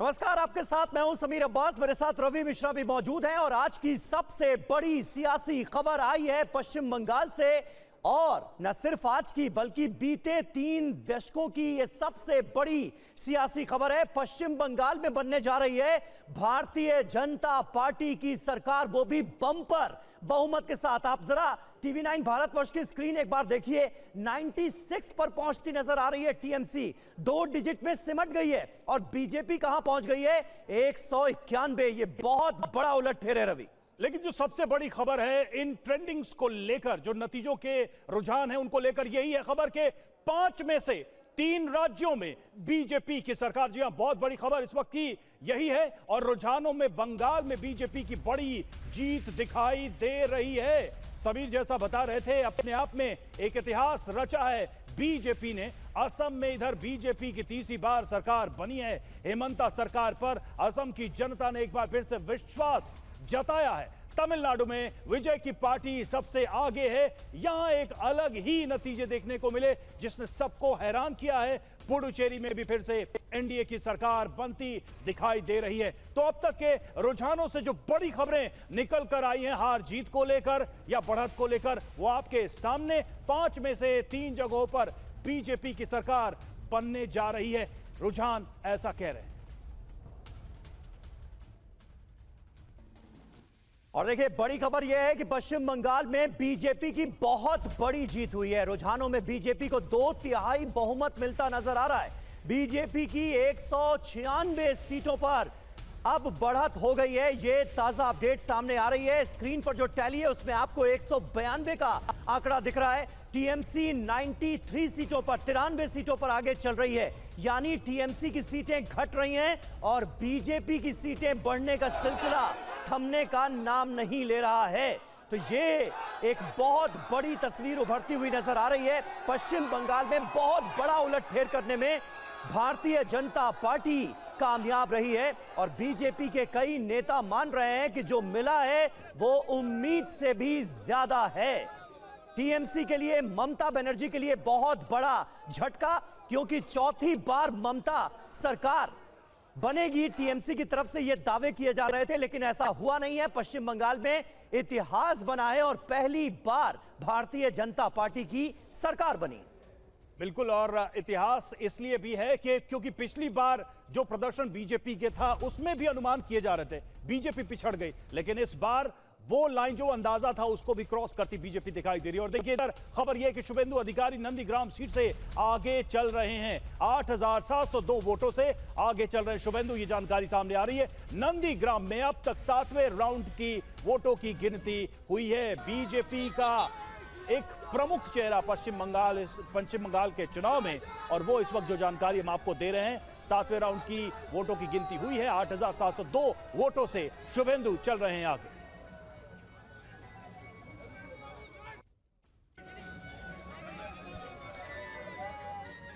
नमस्कार, आपके साथ मैं हूं समीर अब्बास, मेरे साथ रवि मिश्रा भी मौजूद हैं और आज की सबसे बड़ी सियासी खबर आई है पश्चिम बंगाल से। और न सिर्फ आज की बल्कि बीते 3 दशकों की यह सबसे बड़ी सियासी खबर है। पश्चिम बंगाल में बनने जा रही है भारतीय जनता पार्टी की सरकार, वो भी बम्पर बहुमत के साथ। आप जरा टीवी 9 भारतवर्ष की स्क्रीन एक बार देखिए, 96 पर पहुंचती नजर आ रही है टीएमसी, 2 डिजिट में सिमट गई है। और बीजेपी कहां पहुंच गई है? 191। ये बहुत बड़ा उलटफेर है रवि। लेकिन जो सबसे बड़ी खबर है इन ट्रेंडिंग्स को लेकर, जो नतीजों के रुझान है उनको लेकर, यही है खबर के 5 में से 3 राज्यों में बीजेपी की सरकार। जी हां, बहुत बड़ी खबर इस वक्त की यही है। और रुझानों में बंगाल में बीजेपी की बड़ी जीत दिखाई दे रही है। समीर जैसा बता रहे थे, अपने आप में एक इतिहास रचा है बीजेपी ने। असम में इधर बीजेपी की तीसरी बार सरकार बनी है। हेमंता सरकार पर असम की जनता ने एक बार फिर से विश्वास जताया है। तमिलनाडु में विजय की पार्टी सबसे आगे है। यहां एक अलग ही नतीजे देखने को मिले जिसने सबको हैरान किया है। पुडुचेरी में भी फिर से एनडीए की सरकार बनती दिखाई दे रही है। तो अब तक के रुझानों से जो बड़ी खबरें निकल कर आई हैं हार जीत को लेकर या बढ़त को लेकर, वो आपके सामने। 5 में से 3 जगहों पर बीजेपी की सरकार बनने जा रही है। रुझान ऐसा कह रहे हैं। और देखिए, बड़ी खबर यह है कि पश्चिम बंगाल में बीजेपी की बहुत बड़ी जीत हुई है। रुझानों में बीजेपी को 2/3 बहुमत मिलता नजर आ रहा है। बीजेपी की 196 सीटों पर अब बढ़त हो गई है। ये ताजा अपडेट सामने आ रही है। स्क्रीन पर जो टैली है उसमें आपको 192 का आंकड़ा दिख रहा है। टीएमसी 93 सीटों पर, 93 सीटों पर आगे चल रही है। यानी टीएमसी की सीटें घट रही हैं और बीजेपी की सीटें बढ़ने का सिलसिला थमने का नाम नहीं ले रहा है। तो ये एक बहुत बड़ी तस्वीर उभरती हुई नजर आ रही है। पश्चिम बंगाल में बहुत बड़ा उलटफेर करने में भारतीय जनता पार्टी कामयाब रही है और बीजेपी के कई नेता मान रहे हैं कि जो मिला है वो उम्मीद से भी ज्यादा है। टीएमसी के लिए, ममता बनर्जी के लिए बहुत बड़ा झटका, क्योंकि चौथी बार ममता सरकार बनेगी। टीएमसी की तरफ से ये दावे किए जा रहे थे, लेकिन ऐसा हुआ नहीं है। पश्चिम बंगाल में इतिहास बना है और पहली बार भारतीय जनता पार्टी की सरकार बनी। बिल्कुल, और इतिहास इसलिए भी है कि क्योंकि पिछली बार जो प्रदर्शन बीजेपी के था उसमें भी अनुमान किए जा रहे थे बीजेपी पिछड़ गई, लेकिन इस बार वो लाइन जो अंदाजा था उसको भी क्रॉस करती बीजेपी दिखाई दे रही है। और देखिए इधर खबर यह कि शुभेंदु अधिकारी नंदीग्राम सीट से आगे चल रहे हैं। 8702 वोटों से आगे चल रहे हैं शुभेंदु, ये जानकारी सामने आ रही है। नंदीग्राम में अब तक 7वें राउंड की वोटों की गिनती हुई है। बीजेपी का एक प्रमुख चेहरा पश्चिम बंगाल के चुनाव में, और वो इस वक्त जो जानकारी हम आपको दे रहे हैं, 7वें राउंड की वोटों की गिनती हुई है। 8702 वोटों से शुभेंदु चल रहे हैं आगे।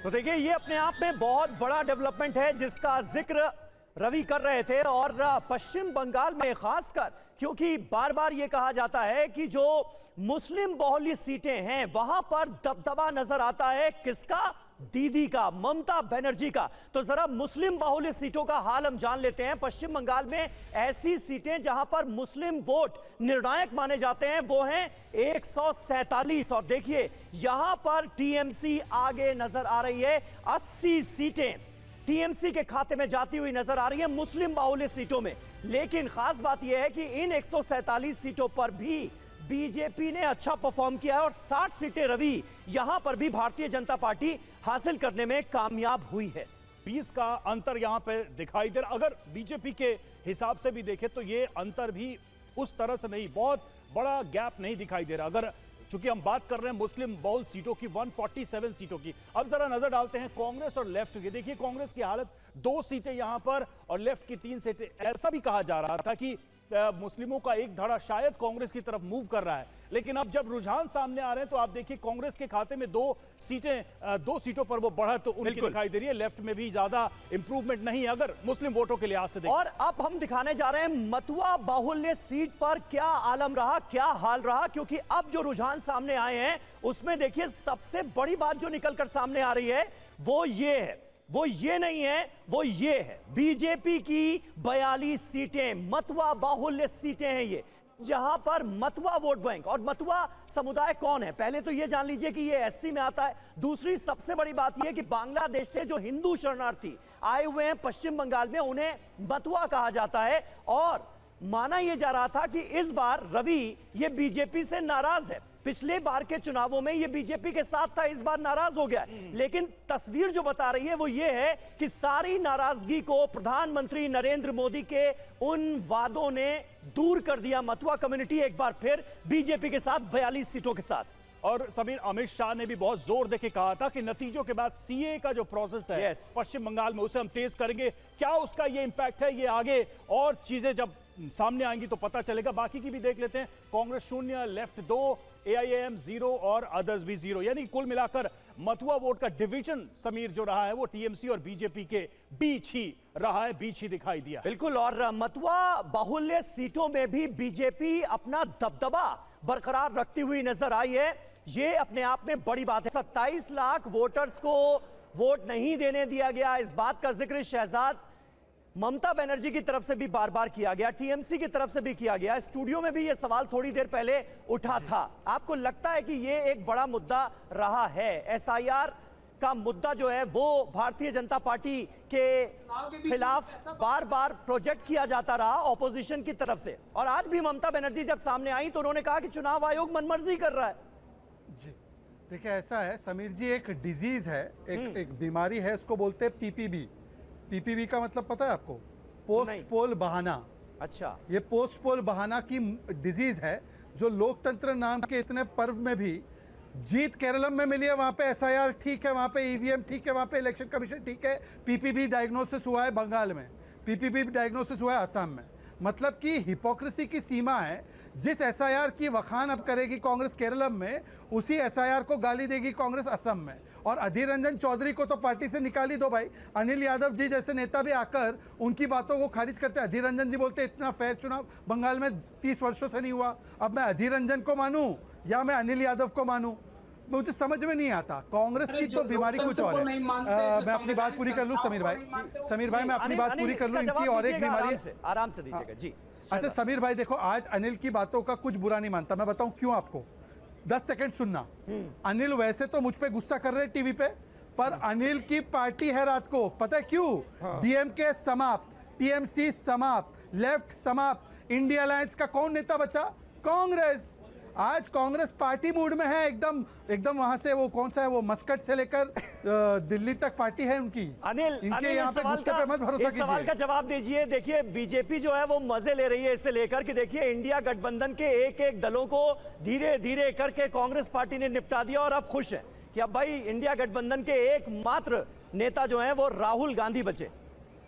तो देखिए, ये अपने आप में बहुत बड़ा डेवलपमेंट है जिसका जिक्र रवि कर रहे थे। और पश्चिम बंगाल में खासकर क्योंकि बार बार ये कहा जाता है कि जो मुस्लिम बहुल्य सीटें हैं वहां पर दबदबा नजर आता है किसका? दीदी का, ममता बनर्जी का। तो जरा मुस्लिम बहुल्य सीटों का हाल हम जान लेते हैं। पश्चिम बंगाल में ऐसी सीटें जहां पर मुस्लिम वोट निर्णायक माने जाते हैं वो हैं 147। और देखिए यहां पर टीएमसी आगे नजर आ रही है। 80 सीटें टीएमसी के खाते में जाती हुई नजर आ रही है मुस्लिम बाहुल्य सीटों में। लेकिन खास बात यह है कि इन 147 सीटों पर भी बीजेपी ने अच्छा परफॉर्म किया है और 60 सीटें रवि यहां पर भी भारतीय जनता पार्टी हासिल करने में कामयाब हुई है। 20 का अंतर यहां पे दिखाई दे रहा। अगर बीजेपी के हिसाब से भी देखें तो ये अंतर भी उस तरह से नहीं, बहुत बड़ा गैप नहीं दिखाई दे रहा। अगर चूंकि हम बात कर रहे हैं मुस्लिम बहुल सीटों की, 147 सीटों की। अब जरा नजर डालते हैं कांग्रेस और लेफ्ट की। देखिए कांग्रेस की हालत, 2 सीटें यहां पर और लेफ्ट की 3 सीटें। ऐसा भी कहा जा रहा था कि मुस्लिमों का एक धड़ा शायद कांग्रेस की तरफ मूव कर रहा है, लेकिन अब जब रुझान सामने आ रहे हैं तो आप देखिए कांग्रेस के खाते में 2 सीटों पर वो बढ़त उनकी दिखाई दे रही है। लेफ्ट में भी ज्यादा इंप्रूवमेंट नहीं है अगर मुस्लिम वोटों के लिहाज से देखें। और अब हम दिखाने जा रहे हैं मतुआ बाहुल्य सीट पर क्या आलम रहा, क्या हाल रहा, क्योंकि अब जो रुझान सामने आए हैं उसमें देखिए सबसे बड़ी बात जो निकलकर सामने आ रही है वो ये है। वो ये नहीं है, वो ये है। बीजेपी की 42 सीटें, मतवा बाहुल्य सीटें हैं ये, जहां पर मतवा वोट बैंक। और मतवा समुदाय कौन है, पहले तो ये जान लीजिए कि ये एससी में आता है। दूसरी सबसे बड़ी बात ये कि बांग्लादेश से जो हिंदू शरणार्थी आए हुए हैं पश्चिम बंगाल में, उन्हें मतवा कहा जाता है। और माना यह जा रहा था कि इस बार रवि ये बीजेपी से नाराज है, पिछले बार के चुनावों में ये बीजेपी के साथ था, इस बार नाराज हो गया। लेकिन तस्वीर जो बता रही है वो ये है कि सारी नाराजगी को प्रधानमंत्री नरेंद्र मोदी के उन वादों ने दूर कर दिया। मतवा कम्युनिटी एक बार फिर बीजेपी के साथ 42 सीटों के साथ। और समीर, अमित शाह ने भी बहुत जोर देके कहा था कि नतीजों के बाद सीए का जो प्रोसेस है पश्चिम बंगाल में, उसे हम तेज करेंगे। क्या उसका ये इंपैक्ट है, ये आगे और चीजें जब सामने आएंगी तो पता चलेगा। बाकी की भी देख लेते हैं। कांग्रेस 0, लेफ्ट 2, एआईएम 0 और अदर्स भी 0, यानी कुल मिलाकर मतुआ वोट का डिवीजन समीर जो रहा है वो टीएमसी और बीजेपी के बीच ही रहा है, बीच ही दिखाई दिया। बिल्कुल, और मतुआ बाहुल्य सीटों में भी बीजेपी अपना दबदबा बरकरार रखती हुई नजर आई है। ये अपने आप में बड़ी बात है। 27 लाख वोटर्स को वोट नहीं देने दिया गया, इस बात का जिक्र शहजाद ममता बनर्जी की तरफ से भी बार बार किया गया, टीएमसी की तरफ से भी किया गया। स्टूडियो में भी यह सवाल थोड़ी देर पहले उठा था। आपको लगता है कि यह एक बड़ा मुद्दा रहा है? एसआईआर का मुद्दा जो है वो भारतीय जनता पार्टी के खिलाफ बार बार प्रोजेक्ट किया जाता रहा ऑपोजिशन की तरफ से, और आज भी ममता बनर्जी जब सामने आई तो उन्होंने कहा कि चुनाव आयोग मनमर्जी कर रहा है। जी देखिए, ऐसा है समीर जी, एक डिजीज है, एक बीमारी है, उसको बोलते हैं पीपीबी। पीपीबी का मतलब पता है आपको? पोस्ट पोल बहाना। अच्छा, ये पोस्ट पोल बहाना की डिजीज है जो लोकतंत्र नाम के इतने पर्व में भी जीत केरलम में मिली है, वहां पे एसआईआर ठीक है, वहां पे ईवीएम ठीक है, वहां पे इलेक्शन कमीशन ठीक है, पीपीबी डायग्नोसिस हुआ है बंगाल में, पीपीबी डायग्नोसिस हुआ है असम में। मतलब कि हिपोक्रेसी की सीमा है। जिस एसआईआर की वखान अब करेगी कांग्रेस केरलम में, उसी एसआईआर को गाली देगी कांग्रेस असम में। और अधीर रंजन चौधरी को तो पार्टी से निकाल ही दो भाई। अनिल यादव जी जैसे नेता भी आकर उनकी बातों को खारिज करते हैं। अधीर रंजन जी बोलते इतना फेयर चुनाव बंगाल में 30 वर्षों से नहीं हुआ। अब मैं अधीर रंजन को मानूं या मैं अनिल यादव को मानूं, मुझे समझ में नहीं आता। कांग्रेस की तो बीमारी कुछ और है। मैं अपनी बात पूरी कर लूं समीर भाई, मैं अपनी बात पूरी कर लूं। इनकी और एक बीमारी है, आराम से दीजिएगा जी। अच्छा समीर भाई देखो, आज अनिल की बातों का कुछ बुरा नहीं मानता, मैं बताऊं क्यों आपको। 10 सेकंड सुनना। अनिल वैसे तो मुझ पे गुस्सा कर रहे हैं टीवी पे, पर अनिल की पार्टी है रात को, पता है क्यों? डीएमके समाप्त, टीएमसी समाप्त, लेफ्ट समाप्त, इंडिया अलायंस का कौन नेता बचा? कांग्रेस। आज कांग्रेस पार्टी मूड में है एकदम वहां से वो कौन सा है वो मस्कट से लेकर दिल्ली तक पार्टी है उनकी। अनिल, इनके यहाँ पे गुस्से पे मत भरोसा कीजिए। सवाल का जवाब दीजिए। देखिए बीजेपी जो है वो मजे ले रही है इससे लेकर कि देखिए इंडिया गठबंधन के एक एक दलों को धीरे धीरे करके कांग्रेस पार्टी ने निपटा दिया, और अब खुश है कि अब भाई इंडिया गठबंधन के एकमात्र नेता जो है वो राहुल गांधी बचे,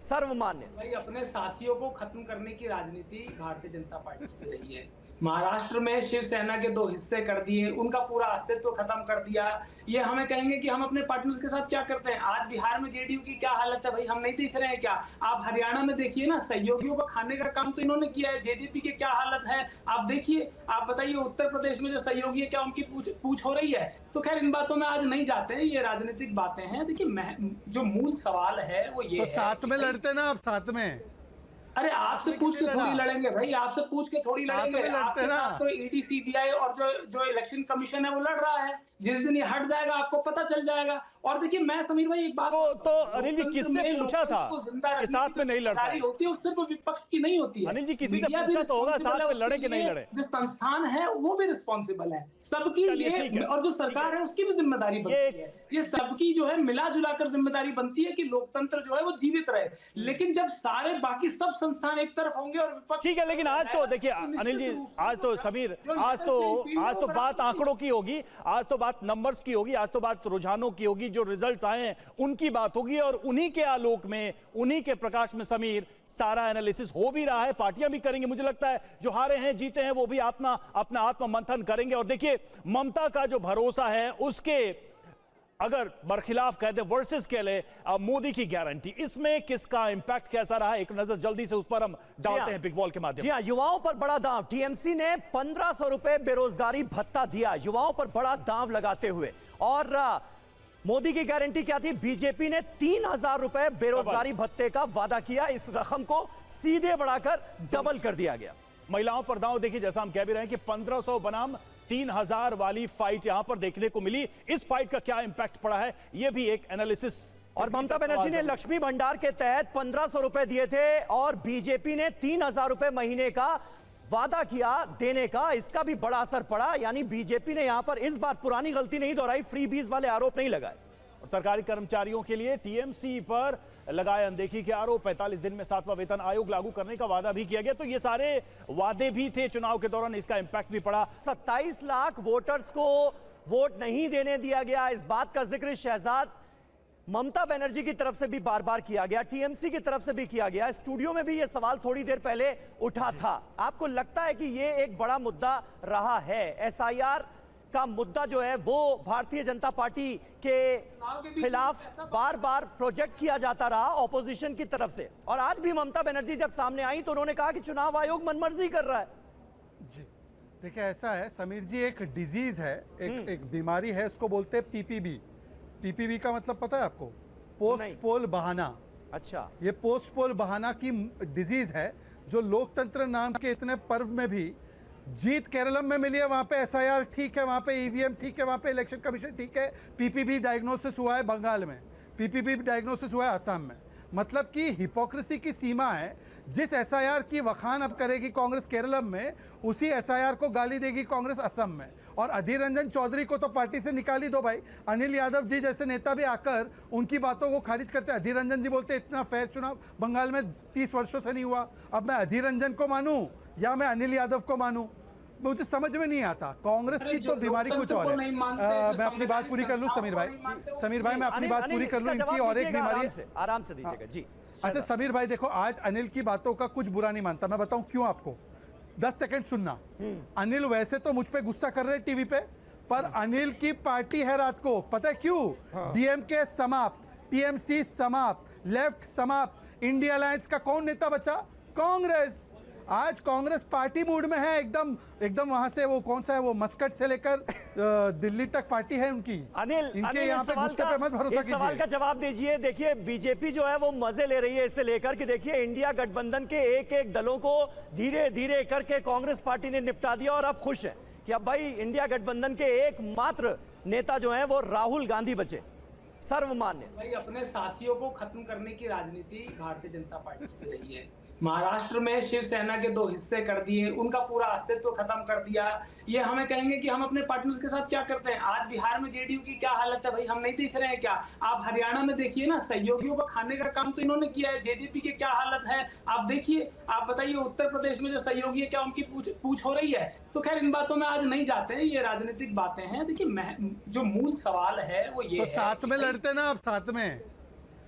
सर्वमान्य। भाई अपने साथियों को खत्म करने की राजनीति भारतीय जनता पार्टी की रही है। महाराष्ट्र में शिवसेना के 2 हिस्से कर दिए, उनका पूरा अस्तित्व खत्म कर दिया। ये हमें कहेंगे कि हम अपने पार्टनर्स के साथ क्या करते हैं। आज बिहार में जेडीयू की क्या हालत है भाई, हम नहीं देख रहे हैं क्या? आप हरियाणा में देखिए ना, सहयोगियों को खाने का काम तो इन्होंने किया है। जेजेपी की क्या हालत है आप देखिए। आप बताइए उत्तर प्रदेश में जो सहयोगी है, क्या उनकी पूछ हो रही है? तो खैर इन बातों में आज नहीं जाते हैं, ये राजनीतिक बातें हैं। देखिए जो मूल सवाल है वो ये तो साथ में लड़ते ना, आप साथ में। अरे आपसे पूछ के थोड़ी लड़ेंगे भाई, आपसे पूछ के थोड़ी लड़ेंगे। आपके साथ तो ईडी सीबीआई और जो इलेक्शन कमीशन है वो लड़ रहा है। जिस दिन ये हट जाएगा आपको पता चल जाएगा। और देखिए मैं समीर भाई एक बात तो अनिल जी किससे पूछा था कि साथ में नहीं लड़ता होती है, उससे विपक्ष की नहीं होती है। अनिल जी किसी से पूछा तो होगा साथ में लड़े कि नहीं लड़े। जो संस्थान है वो भी रिस्पॉन्सिबल है सबकी, ये और जो सरकार है उसकी भी जिम्मेदारी बनती है। ये सबकी जो है मिला जुला कर जिम्मेदारी बनती है कि लोकतंत्र जो है वो जीवित रहे। लेकिन जब सारे बाकी सब संस्थान एक तरफ होंगे और विपक्ष, ठीक है, लेकिन आज तो देखिए अनिल जी, आज तो समीर, आज तो बात आंकड़ों की होगी, आज तो बात नंबर्स की होगी, आज तो बात रुझानों की होगी। जो रिजल्ट्स आए हैं उनकी बात होगी, और उन्हीं के आलोक में, उन्हीं के प्रकाश में समीर सारा एनालिसिस हो भी रहा है। पार्टियां भी करेंगी, मुझे लगता है जो हारे हैं जीते हैं वो भी अपना आत्म मंथन करेंगे। और देखिए ममता का जो भरोसा है उसके अगर बरखिलाफ कह दे वर्सेस के लिए मोदी की गारंटी, इसमें किसका इंपैक्ट कैसा रहा, एक नजर जल्दी से उस पर हम डालते हैं बिग बॉल के माध्यम से। युवाओं पर बड़ा दांव, टीएमसी ने 1500 रुपए बेरोजगारी भत्ता दिया युवाओं पर बड़ा दांव लगाते हुए, और मोदी की गारंटी क्या थी? बीजेपी ने 3,000 रुपए बेरोजगारी भत्ते का वादा किया, इस रकम को सीधे बढ़ाकर डबल कर दिया गया। महिलाओं पर दांव देखिए, जैसा हम कह भी रहे हैं कि 1500 बनाम 3000 वाली फाइट यहां पर देखने को मिली। इस फाइट का क्या इंपैक्ट पड़ा है, यह भी एक एनालिसिस। और ममता बनर्जी ने लक्ष्मी भंडार के तहत 1500 रुपए दिए थे और बीजेपी ने 3000 रुपए महीने का वादा किया देने का, इसका भी बड़ा असर पड़ा। यानी बीजेपी ने यहां पर इस बार पुरानी गलती नहीं दोहराई, फ्रीबीज वाले आरोप नहीं लगाए। और सरकारी कर्मचारियों के लिए टीएमसी पर लगाए अनदेखी के आरोप, 45 दिन में 7वां वेतन आयोग लागू करने का वादा भी किया गया। तो ये सारे वादे भी थे चुनाव के दौरान, इसका इंपैक्ट भी पड़ा। 27 लाख वोटर्स को वोट नहीं देने दिया गया, इस बात का जिक्र शहजाद ममता बनर्जी की तरफ से भी बार बार किया गया, टीएमसी की तरफ से भी किया गया। स्टूडियो में भी यह सवाल थोड़ी देर पहले उठा था। आपको लगता है कि यह एक बड़ा मुद्दा रहा है? एसआईआर का मुद्दा जो है वो भारतीय जनता पार्टी के खिलाफ बार बार प्रोजेक्ट किया जाता रहा ऑपोजिशन की तरफ से, और आज भी ममता बनर्जी जब सामने आई तो उन्होंने कहा कि चुनाव आयोग मनमर्जी कर रहा है। जी देखिए, ऐसा है समीर जी, एक डिजीज है, एक बीमारी है, उसको बोलते हैं पीपीबी। पीपीबी का मतलब पता है आपको? पोस्ट पोल बहाना। अच्छा, ये पोस्ट पोल बहाना की डिजीज है जो लोकतंत्र नाम के इतने पर्व में भी जीत केरलम में मिली है, वहां पे एसआईआर ठीक है, वहां पे ईवीएम ठीक है, वहां पे इलेक्शन कमीशन ठीक है, पीपीबी डायग्नोसिस हुआ है बंगाल में, पीपीबी डायग्नोसिस हुआ है असम में। मतलब कि हिपोक्रेसी की सीमा है। जिस एसआईआर की वखान अब करेगी कांग्रेस केरलम में, उसी एसआईआर को गाली देगी कांग्रेस असम में। और अधीर रंजन चौधरी को तो पार्टी से निकाल ही दो भाई। अनिल यादव जी जैसे नेता भी आकर उनकी बातों को खारिज करते हैं। अधीर रंजन जी बोलते इतना फेयर चुनाव बंगाल में 30 वर्षों से नहीं हुआ। अब मैं अधीर रंजन को मानूं या मैं अनिल यादव को मानूं, मुझे समझ में नहीं आता। कांग्रेस की तो बीमारी कुछ और है। मैं अपनी बात पूरी कर लूं समीर भाई, मैं अपनी बात पूरी कर लूं। इनकी और एक बीमारी है, आराम से दीजिएगा जी। अच्छा समीर भाई देखो, आज अनिल की बातों का कुछ बुरा नहीं मानता, मैं बताऊं क्यों आपको। 10 सेकंड सुनना। अनिल वैसे तो मुझ पे गुस्सा कर रहे टीवी पे, पर अनिल की पार्टी है रात को, पता है क्यों? डीएमके समाप्त, टीएमसी समाप्त, लेफ्ट समाप्त, इंडिया अलायंस का कौन नेता बचा? कांग्रेस। आज कांग्रेस पार्टी मूड में है, एकदम वहां से वो कौन सा है वो मस्कट से लेकर दिल्ली तक पार्टी है उनकी। अनिल, इनके यहाँ पे गुस्से पे मत भरोसा कीजिए। सवाल का जवाब दीजिए। देखिए बीजेपी जो है वो मजे ले रही है इससे लेकर कि देखिए इंडिया गठबंधन के एक एक दलों को धीरे धीरे करके कांग्रेस पार्टी ने निपटा दिया और अब खुश है कि अब भाई इंडिया गठबंधन के एकमात्र नेता जो है वो राहुल गांधी बचे, सर्वमान्य। भाई अपने साथियों को खत्म करने की राजनीति भारतीय जनता पार्टी की रही है। महाराष्ट्र में शिवसेना के 2 हिस्से कर दिए, उनका पूरा अस्तित्व खत्म कर दिया। ये हमें कहेंगे कि हम अपने पार्टनर्स के साथ क्या करते हैं। आज बिहार में जेडीयू की क्या हालत है भाई, हम नहीं देख रहे हैं क्या? आप हरियाणा में देखिए ना, सहयोगियों को खाने का काम तो इन्होंने किया है। जेजेपी की क्या हालत है आप देखिए। आप बताइए उत्तर प्रदेश में जो सहयोगी है क्या उनकी पूछ हो रही है? तो खैर इन बातों में आज नहीं जाते हैं, ये राजनीतिक बातें हैं। देखिए जो मूल सवाल है वो ये तो साथ में लड़ते ना, आप साथ में।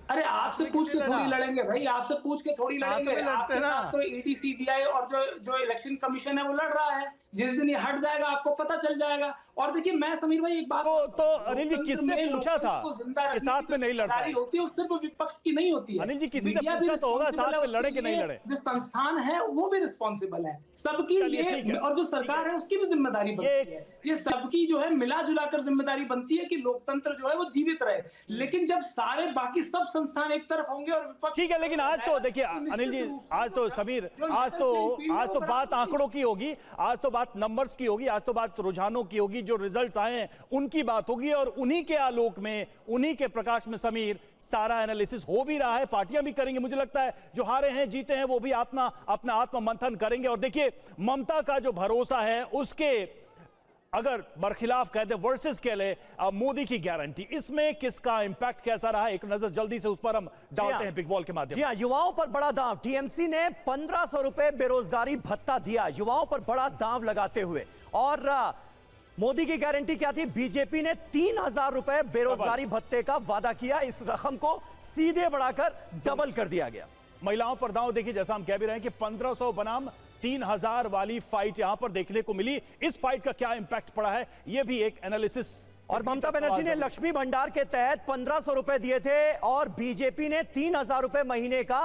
अरे आपसे पूछ के थोड़ी लड़ेंगे भाई, आपसे पूछ के थोड़ी लड़ेंगे। आपके साथ तो ईडी सीबीआई और जो इलेक्शन कमीशन है वो लड़ रहा है। जिस दिन ये हट जाएगा आपको पता चल जाएगा। और देखिए मैं समीर भाई एक बात तो अनिल जी किससे पूछा था कि साथ में नहीं लड़ता होती है, उससे विपक्ष की नहीं होती है। अनिल जी किसी से पूछा तो होगा साथ में लड़े कि नहीं लड़े। जो संस्थान है वो भी रिस्पॉन्सिबल है सबकी, ये और जो सरकार है उसकी भी जिम्मेदारी बनती है। ये सबकी जो है मिला जुला कर जिम्मेदारी बनती है कि लोकतंत्र जो है वो जीवित रहे। लेकिन जब सारे बाकी सब संस्थान एक तरफ होंगे और विपक्ष, ठीक है, लेकिन आज तो देखिए अनिल जी, आज तो समीर, आज तो बात आंकड़ों की होगी, आज तो बात नंबर्स की होगी, आज तो बात रुझानों की होगी। जो रिजल्ट्स आए हैं उनकी बात होगी और उन्हीं के आलोक में, उन्हीं के प्रकाश में समीर सारा एनालिसिस हो भी रहा है। पार्टियां भी करेंगे, मुझे लगता है जो हारे हैं जीते हैं वो भी अपना आत्म मंथन करेंगे। और देखिए ममता का जो भरोसा है उसके अगर बरखिलाफ कह दे वर्सेस कह ले मोदी की गारंटी, इसमें किसका इंपैक्ट कैसा रहा, एक नजर जल्दी से उस पर हम डालते हैं बिग बॉल के माध्यम से। युवाओं पर बड़ा दांव, टीएमसी ने 1500 रुपए बेरोजगारी भत्ता दिया युवाओं पर बड़ा दांव लगाते हुए। और मोदी की गारंटी क्या थी? बीजेपी ने 3000 रुपए बेरोजगारी भत्ते का वादा किया, इस रकम को सीधे बढ़ाकर डबल कर दिया गया। महिलाओं पर दांव देखिए, जैसा हम कह भी रहे हैं कि 1500 बनाम 3000 वाली फाइट यहां पर देखने को मिली। इस फाइट का क्या इंपैक्ट पड़ा है, यह भी एक एनालिसिस। और ममता बनर्जी ने लक्ष्मी भंडार के तहत 1500 रुपए दिए थे और बीजेपी ने 3000 रुपए महीने का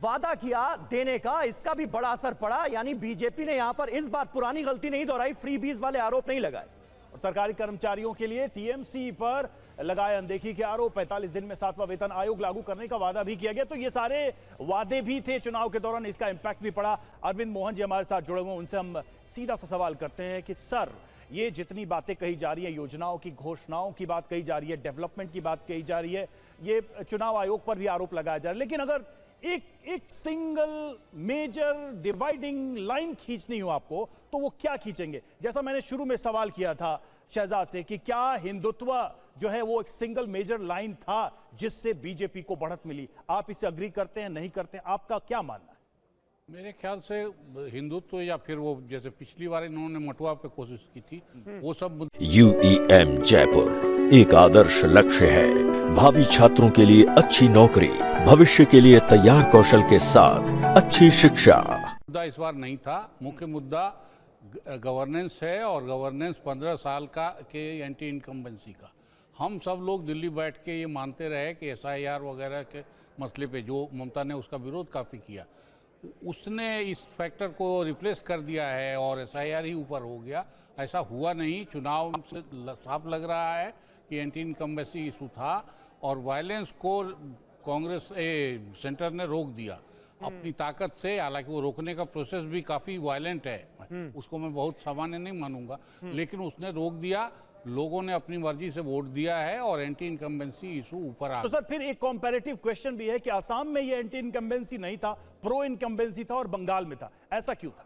वादा किया देने का, इसका भी बड़ा असर पड़ा। यानी बीजेपी ने यहां पर इस बार पुरानी गलती नहीं दोहराई, फ्रीबीज वाले आरोप नहीं लगाए। और सरकारी कर्मचारियों के लिए टीएमसी पर लगाए अनदेखी के आरोप, 45 दिन में 7वां वेतन आयोग लागू करने का वादा भी किया गया। तो ये सारे वादे भी थे चुनाव के दौरान, इसका इंपैक्ट भी पड़ा। अरविंद मोहन जी हमारे साथ जुड़े हुए, उनसे हम सीधा सा सवाल करते हैं कि सर, ये जितनी बातें कही जा रही है, योजनाओं की घोषणाओं की बात कही जा रही है, डेवलपमेंट की बात कही जा रही है, ये चुनाव आयोग पर भी आरोप लगाया जा रहा है, लेकिन अगर एक सिंगल मेजर डिवाइडिंग लाइन खींचनी हो आपको, तो वो क्या खींचेंगे? जैसा मैंने शुरू में सवाल किया था शहजाद से कि क्या हिंदुत्व जो है वो एक सिंगल मेजर लाइन था जिससे बीजेपी को बढ़त मिली? आप इसे अग्री करते हैं, नहीं करते हैं? आपका क्या मानना है? मेरे ख्याल से हिंदुत्व या फिर वो जैसे पिछली बार इन्होंने मटुआ पे कोशिश की थी, वो सब UEM जयपुर एक आदर्श लक्ष्य है। भावी छात्रों के लिए अच्छी नौकरी, भविष्य के लिए तैयार कौशल के साथ अच्छी शिक्षा। मुद्दा इस बार नहीं था। मुख्य मुद्दा गवर्नेंस है, और गवर्नेंस 15 साल का के एंटी इनकम्बेंसी का। हम सब लोग दिल्ली बैठ के ये मानते रहे कि SIR वगैरह के मसले पे जो ममता ने उसका विरोध काफ़ी किया, उसने इस फैक्टर को रिप्लेस कर दिया है और SIR ही ऊपर हो गया। ऐसा हुआ नहीं। चुनाव से साफ लग रहा है कि एंटी इनकम्बेंसी इशू था और वायलेंस को कांग्रेस सेंटर ने रोक दिया अपनी ताकत से। हालांकि वो रोकने का प्रोसेस भी काफ़ी वायलेंट है, उसको मैं बहुत सामान्य नहीं मानूंगा, लेकिन उसने रोक दिया। लोगों ने अपनी मर्जी से वोट दिया है और एंटी इनकम्बेंसी इशू ऊपर आ। तो सर, फिर एक कंपैरेटिव क्वेश्चन भी है कि असम में ये एंटी इनकम्बेंसी नहीं था, प्रो इनकम्बेंसी था, और बंगाल में था। ऐसा क्यों था?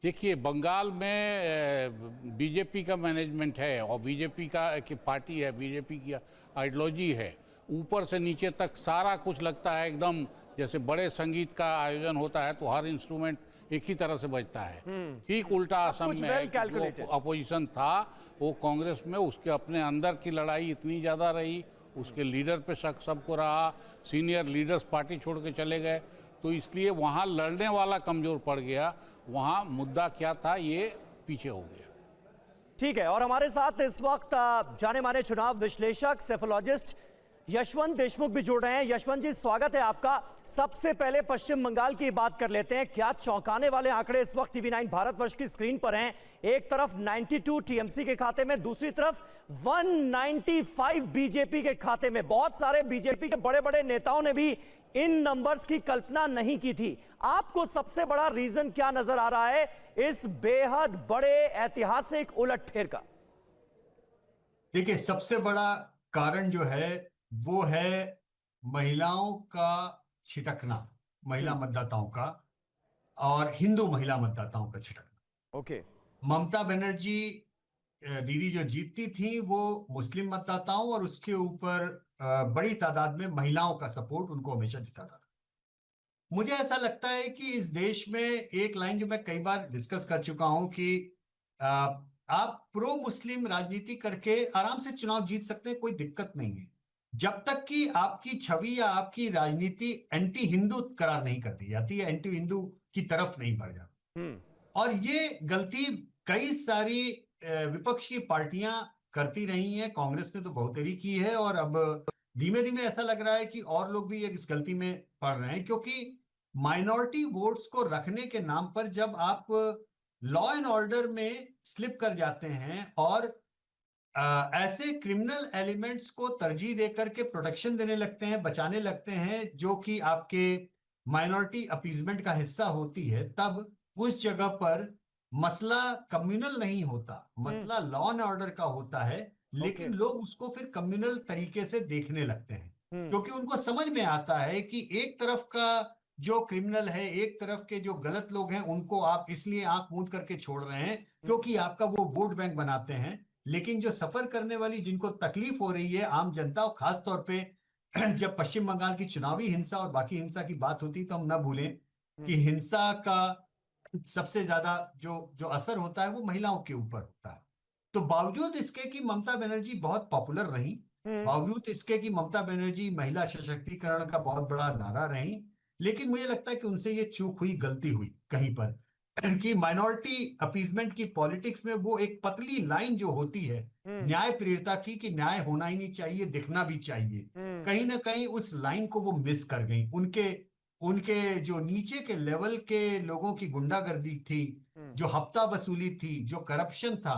देखिए, बंगाल में बीजेपी का मैनेजमेंट है और बीजेपी की पार्टी है, बीजेपी की आइडियोलॉजी है। ऊपर से नीचे तक सारा कुछ लगता है एकदम जैसे बड़े संगीत का आयोजन होता है तो हर इंस्ट्रूमेंट एक ही तरह से बजता है। ठीक उल्टा असम में है कि जो अपोजिशन था वो कांग्रेस में, उसके अपने अंदर की लड़ाई इतनी ज़्यादा रही, उसके लीडर पे शक सबको रहा, सीनियर लीडर्स पार्टी छोड़ के चले गए, तो इसलिए वहाँ लड़ने वाला कमज़ोर पड़ गया। वहाँ मुद्दा क्या था ये पीछे हो गया। ठीक है, और हमारे साथ इस वक्त जाने माने चुनाव विश्लेषक, सेफोलॉजिस्ट यशवंत देशमुख भी जुड़ रहे हैं। यशवंत जी, स्वागत है आपका। सबसे पहले पश्चिम बंगाल की बात कर लेते हैं। क्या चौंकाने वाले आंकड़े इस वक्त TV9 भारतवर्ष की स्क्रीन पर हैं। एक तरफ 92 टीएमसी के खाते में, दूसरी तरफ 195 बीजेपी के खाते में। बहुत सारे बीजेपी के बड़े बड़े नेताओं ने भी इन नंबर्स की कल्पना नहीं की थी। आपको सबसे बड़ा रीजन क्या नजर आ रहा है इस बेहद बड़े ऐतिहासिक उलटफेर का? देखिए, सबसे बड़ा कारण जो है वो है महिलाओं का छिटकना, महिला मतदाताओं का, और हिंदू महिला मतदाताओं का छिटकना। ओके। ममता बनर्जी दीदी जो जीतती थी वो मुस्लिम मतदाताओं और उसके ऊपर बड़ी तादाद में महिलाओं का सपोर्ट उनको हमेशा जिताता था। मुझे ऐसा लगता है कि इस देश में एक लाइन जो मैं कई बार डिस्कस कर चुका हूं कि आप प्रो मुस्लिम राजनीति करके आराम से चुनाव जीत सकते हैं, कोई दिक्कत नहीं है, जब तक कि आपकी छवि या आपकी राजनीति एंटी हिंदू करार नहीं कर दी जाती है, एंटी हिंदू की तरफ नहीं बढ़ जाती। और ये गलती कई सारी विपक्ष की पार्टियां करती रही हैं। कांग्रेस ने तो बहुतेरी की है और अब धीमे धीमे ऐसा लग रहा है कि और लोग भी इस गलती में पड़ रहे हैं, क्योंकि माइनॉरिटी वोट्स को रखने के नाम पर जब आप लॉ एंड ऑर्डर में स्लिप कर जाते हैं और ऐसे क्रिमिनल एलिमेंट्स को तरजीह देकर के प्रोटेक्शन देने लगते हैं, बचाने लगते हैं, जो कि आपके माइनॉरिटी अपीजमेंट का हिस्सा होती है, तब उस जगह पर मसला कम्युनल नहीं होता, मसला लॉ एंड ऑर्डर का होता है। लेकिन लोग उसको फिर कम्युनल तरीके से देखने लगते हैं, क्योंकि उनको समझ में आता है कि एक तरफ का जो क्रिमिनल है, एक तरफ के जो गलत लोग हैं, उनको आप इसलिए आंख मूंद करके छोड़ रहे हैं क्योंकि आपका वो वोट बैंक बनाते हैं। लेकिन जो सफर करने वाली, जिनको तकलीफ हो रही है, आम जनता, और खास तौर पे जब पश्चिम बंगाल की चुनावी हिंसा और बाकी हिंसा की बात होती तो हम न भूलें कि हिंसा का सबसे ज्यादा जो असर होता है वो महिलाओं के ऊपर होता है। तो बावजूद इसके कि ममता बनर्जी बहुत पॉपुलर रही, बावजूद इसके कि ममता बनर्जी महिला सशक्तिकरण का बहुत बड़ा नारा रही, लेकिन मुझे लगता है कि उनसे ये चूक हुई, गलती हुई कहीं पर कि माइनॉरिटी अपीजमेंट की पॉलिटिक्स में वो एक पतली लाइन जो होती है न्याय प्रियता की, कि न्याय होना ही नहीं चाहिए, दिखना भी चाहिए, कहीं ना कहीं उस लाइन को वो मिस कर गई। उनके जो नीचे के लेवल के लोगों की गुंडागर्दी थी, जो हफ्ता वसूली थी, जो करप्शन था,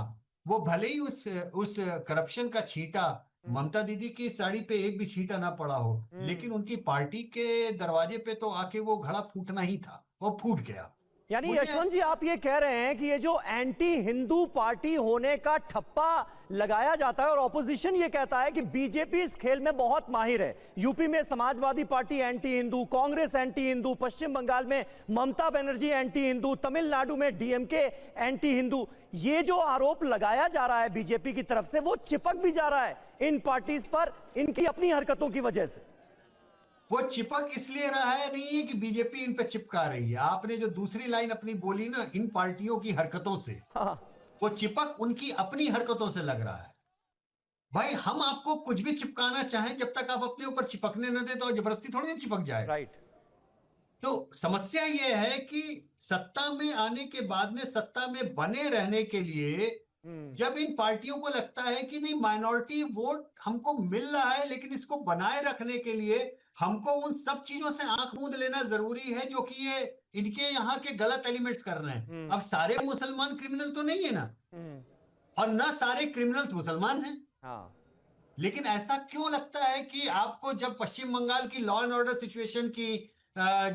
वो भले ही उस करप्शन का छींटा ममता दीदी की साड़ी पे एक भी छींटा ना पड़ा हो, लेकिन उनकी पार्टी के दरवाजे पे तो आके वो घड़ा फूटना ही था, वो फूट गया। यानी मुझे यशवंत जी आप ये कह रहे हैं कि ये जो एंटी हिंदू पार्टी होने का ठप्पा लगाया जाता है और ऑपोजिशन ये कहता है कि बीजेपी इस खेल में बहुत माहिर है। यूपी में Samajwadi party anti Hindu, Congress anti Hindu, Paschim Bengal में ममता बनर्जी एंटी हिंदू, तमिलनाडु में डीएमके एंटी हिंदू, ये जो आरोप लगाया जा रहा है बीजेपी की तरफ से वो चिपक भी जा रहा है इन पार्टीज पर इनकी अपनी हरकतों की वजह से। वो चिपक इसलिए रहा है नहीं है कि बीजेपी इन पे चिपका रही है। आपने जो दूसरी लाइन अपनी बोली ना, इन पार्टियों की हरकतों से, वो चिपक उनकी अपनी हरकतों से लग रहा है। भाई हम आपको कुछ भी चिपकाना चाहें, जब तक आप अपने ऊपर चिपकने न दे तो जबरदस्ती थोड़ी ना चिपक जाए। राइट। तो समस्या यह है कि सत्ता में आने के बाद में सत्ता में बने रहने के लिए जब इन पार्टियों को लगता है कि नहीं माइनॉरिटी वोट हमको मिल रहा है, लेकिन इसको बनाए रखने के लिए हमको उन सब चीजों से आंख मूंद लेना जरूरी है जो कि ये इनके यहाँ के गलत एलिमेंट्स कर रहे हैं। अब सारे मुसलमान क्रिमिनल तो नहीं है ना, और ना सारे क्रिमिनल्स मुसलमान हैं। हाँ। लेकिन ऐसा क्यों लगता है कि आपको जब पश्चिम बंगाल की लॉ एंड ऑर्डर सिचुएशन की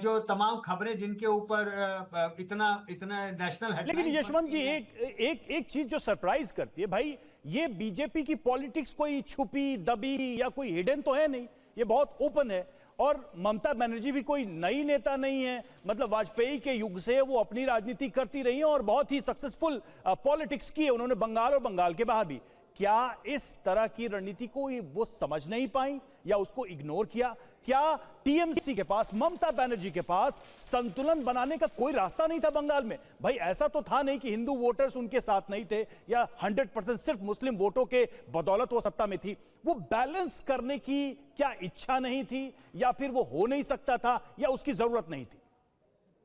जो तमाम खबरें जिनके ऊपर इतना नेशनल हेडलाइंस, लेकिन यशवंत जी एक चीज जो सरप्राइज करती है भाई, ये बीजेपी की पॉलिटिक्स कोई छुपी दबी या कोई हिडन तो है नहीं, ये बहुत ओपन है। और ममता बनर्जी भी कोई नई नेता नहीं है, मतलब वाजपेयी के युग से वो अपनी राजनीति करती रही है और बहुत ही सक्सेसफुल पॉलिटिक्स की है उन्होंने बंगाल और बंगाल के बाहर भी। क्या इस तरह की रणनीति को वो समझ नहीं पाई या उसको इग्नोर किया? क्या टीएमसी के पास, ममता बनर्जी के पास संतुलन बनाने का कोई रास्ता नहीं था बंगाल में? भाई ऐसा तो था नहीं कि हिंदू वोटर्स उनके साथ नहीं थे या 100% सिर्फ मुस्लिम वोटों के बदौलत वो सत्ता में थी। वो बैलेंस करने की क्या इच्छा नहीं थी या फिर वो हो नहीं सकता था या उसकी जरूरत नहीं थी?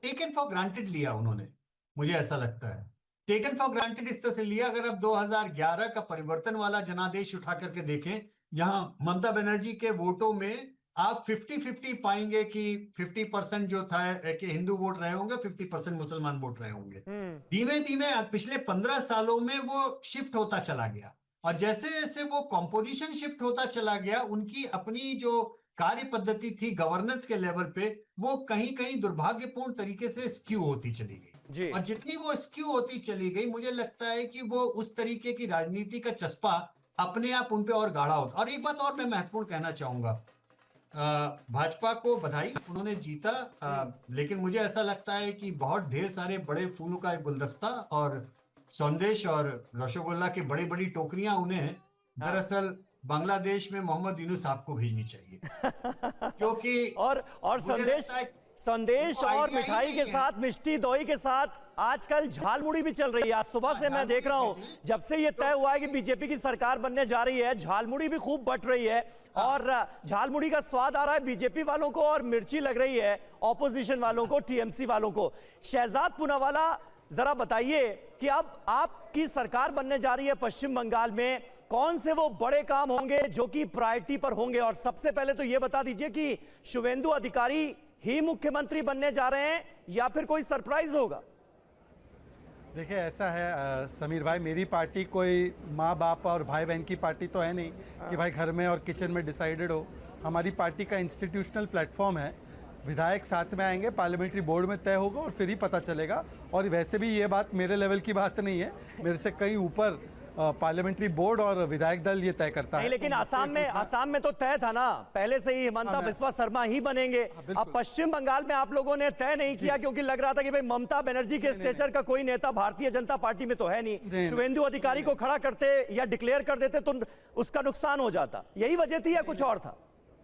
टेकन फॉर ग्रांटेड लिया उन्होंने, मुझे ऐसा लगता है। टेकन फॉर ग्रांटेड इस तरह से लिया, अगर आप 2011 का परिवर्तन वाला जनादेश उठा करके देखें, जहां ममता बनर्जी के वोटों में आप 50-50 पाएंगे कि 50% जो था कि हिंदू वोट रहे होंगे, 50% मुसलमान वोट रहे होंगे। धीमे धीमे पिछले 15 सालों में वो शिफ्ट होता चला गया, और जैसे जैसे वो कॉम्पोजिशन शिफ्ट होता चला गया, उनकी अपनी जो कार्य पद्धति थी गवर्नेंस के लेवल पे, वो कहीं कहीं दुर्भाग्यपूर्ण तरीके से स्क्यू होती चली गई। और जितनी वो स्क्यू होती चली गई, मुझे लगता है कि वो उस तरीके की राजनीति का चस्पा अपने आप उन पे और गाढ़ा होता। और एक बात और मैं महत्वपूर्ण कहना चाहूंगा, भाजपा को बधाई, उन्होंने जीता, लेकिन मुझे ऐसा लगता है कि बहुत ढेर सारे बड़े फूलों का एक गुलदस्ता और संदेश और रसगुल्ला की बड़ी बड़ी टोकरियां उन्हें दरअसल बांग्लादेश में मोहम्मद यूनुस साहब को भेजनी चाहिए। क्योंकि और संदेश और मिठाई के साथ, मिष्टी दोई के साथ आजकल झालमुड़ी भी चल रही है। आज सुबह से मैं देख रहा हूं, जब से ये तय हुआ है कि बीजेपी की सरकार बनने जा रही है, झालमुड़ी भी खूब बट रही है और झालमुड़ी का स्वाद आ रहा है बीजेपी वालों को और मिर्ची लग रही है ऑपोजिशन वालों को, टीएमसी वालों को। शहजाद पूनावाला, जरा बताइए कि अब आपकी सरकार बनने जा रही है पश्चिम बंगाल में, कौन से वो बड़े काम होंगे जो कि प्रायोरिटी पर होंगे? और सबसे पहले तो ये बता दीजिए कि शुवेंदु अधिकारी ही मुख्यमंत्री बनने जा रहे हैं या फिर कोई सरप्राइज होगा? देखिए ऐसा है समीर भाई, मेरी पार्टी कोई माँ बाप और भाई बहन की पार्टी तो है नहीं कि भाई घर में और किचन में डिसाइडेड हो। हमारी पार्टी का इंस्टीट्यूशनल प्लेटफॉर्म है, विधायक साथ में आएंगे, पार्लियामेंट्री बोर्ड में तय होगा और फिर ही पता चलेगा। और वैसे भी ये बात मेरे लेवल की बात नहीं है, मेरे से कहीं ऊपर पार्लियामेंट्री बोर्ड और विधायक दल ये तय करता है। लेकिन आसाम में तो तय था ना पहले से ही, हिमंता बिस्वा शर्मा ही बनेंगे। अब पश्चिम बंगाल में आप लोगों ने तय नहीं किया क्योंकि लग रहा था कि भाई ममता बनर्जी के स्टेचर का कोई नेता भारतीय जनता पार्टी में तो है नहीं, शुवेंदु अधिकारी को खड़ा करते या डिक्लेयर कर देते तो उसका नुकसान हो जाता, यही वजह थी या कुछ और था?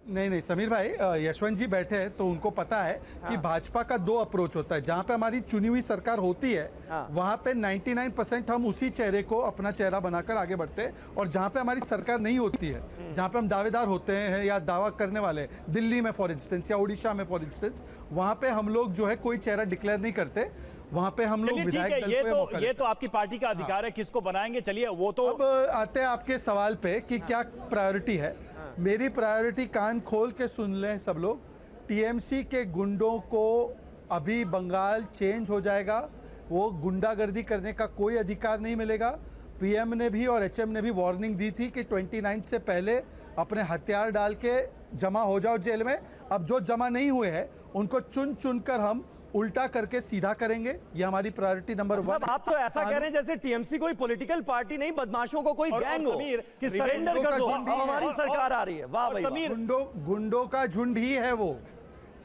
नहीं समीर भाई, यशवंत जी बैठे हैं तो उनको पता है कि भाजपा का दो अप्रोच होता है। जहां पे हमारी चुनी हुई सरकार होती है वहां पे 99% हम उसी चेहरे को अपना चेहरा बनाकर आगे बढ़ते हैं, और जहां पे हमारी सरकार नहीं होती है, जहां पे हम दावेदार होते हैं या दावा करने वाले, दिल्ली में फॉर इंस्टेंस या उड़ीसा में फॉर इंस्टेंस, वहां पे हम लोग जो है कोई चेहरा डिक्लेयर नहीं करते, वहां पे हम लोग विधायक दल को ये तो आपकी पार्टी का अधिकार है किसको बनाएंगे। चलिए वो तो अब आते हैं आपके सवाल पे कि क्या प्रायोरिटी है। मेरी प्रायोरिटी, कान खोल के सुन लें सब लोग, टीएमसी के गुंडों को अभी बंगाल चेंज हो जाएगा, वो गुंडागर्दी करने का कोई अधिकार नहीं मिलेगा। पीएम ने भी और एचएम ने भी वार्निंग दी थी कि 29 से पहले अपने हथियार डाल के जमा हो जाओ जेल में। अब जो जमा नहीं हुए हैं उनको चुन चुन कर हम उल्टा करके सीधा करेंगे। ये हमारी प्रायोरिटी नंबर 1। आप तो ऐसा कह रहे हैं जैसे टीएमसी कोई पॉलिटिकल पार्टी नहीं, बदमाशों को कोई गैंग हो कि सरेंडर कर दो, हमारी सरकार आ रही है। वाह भाई समीर, गुंडों का झुंड ही है वो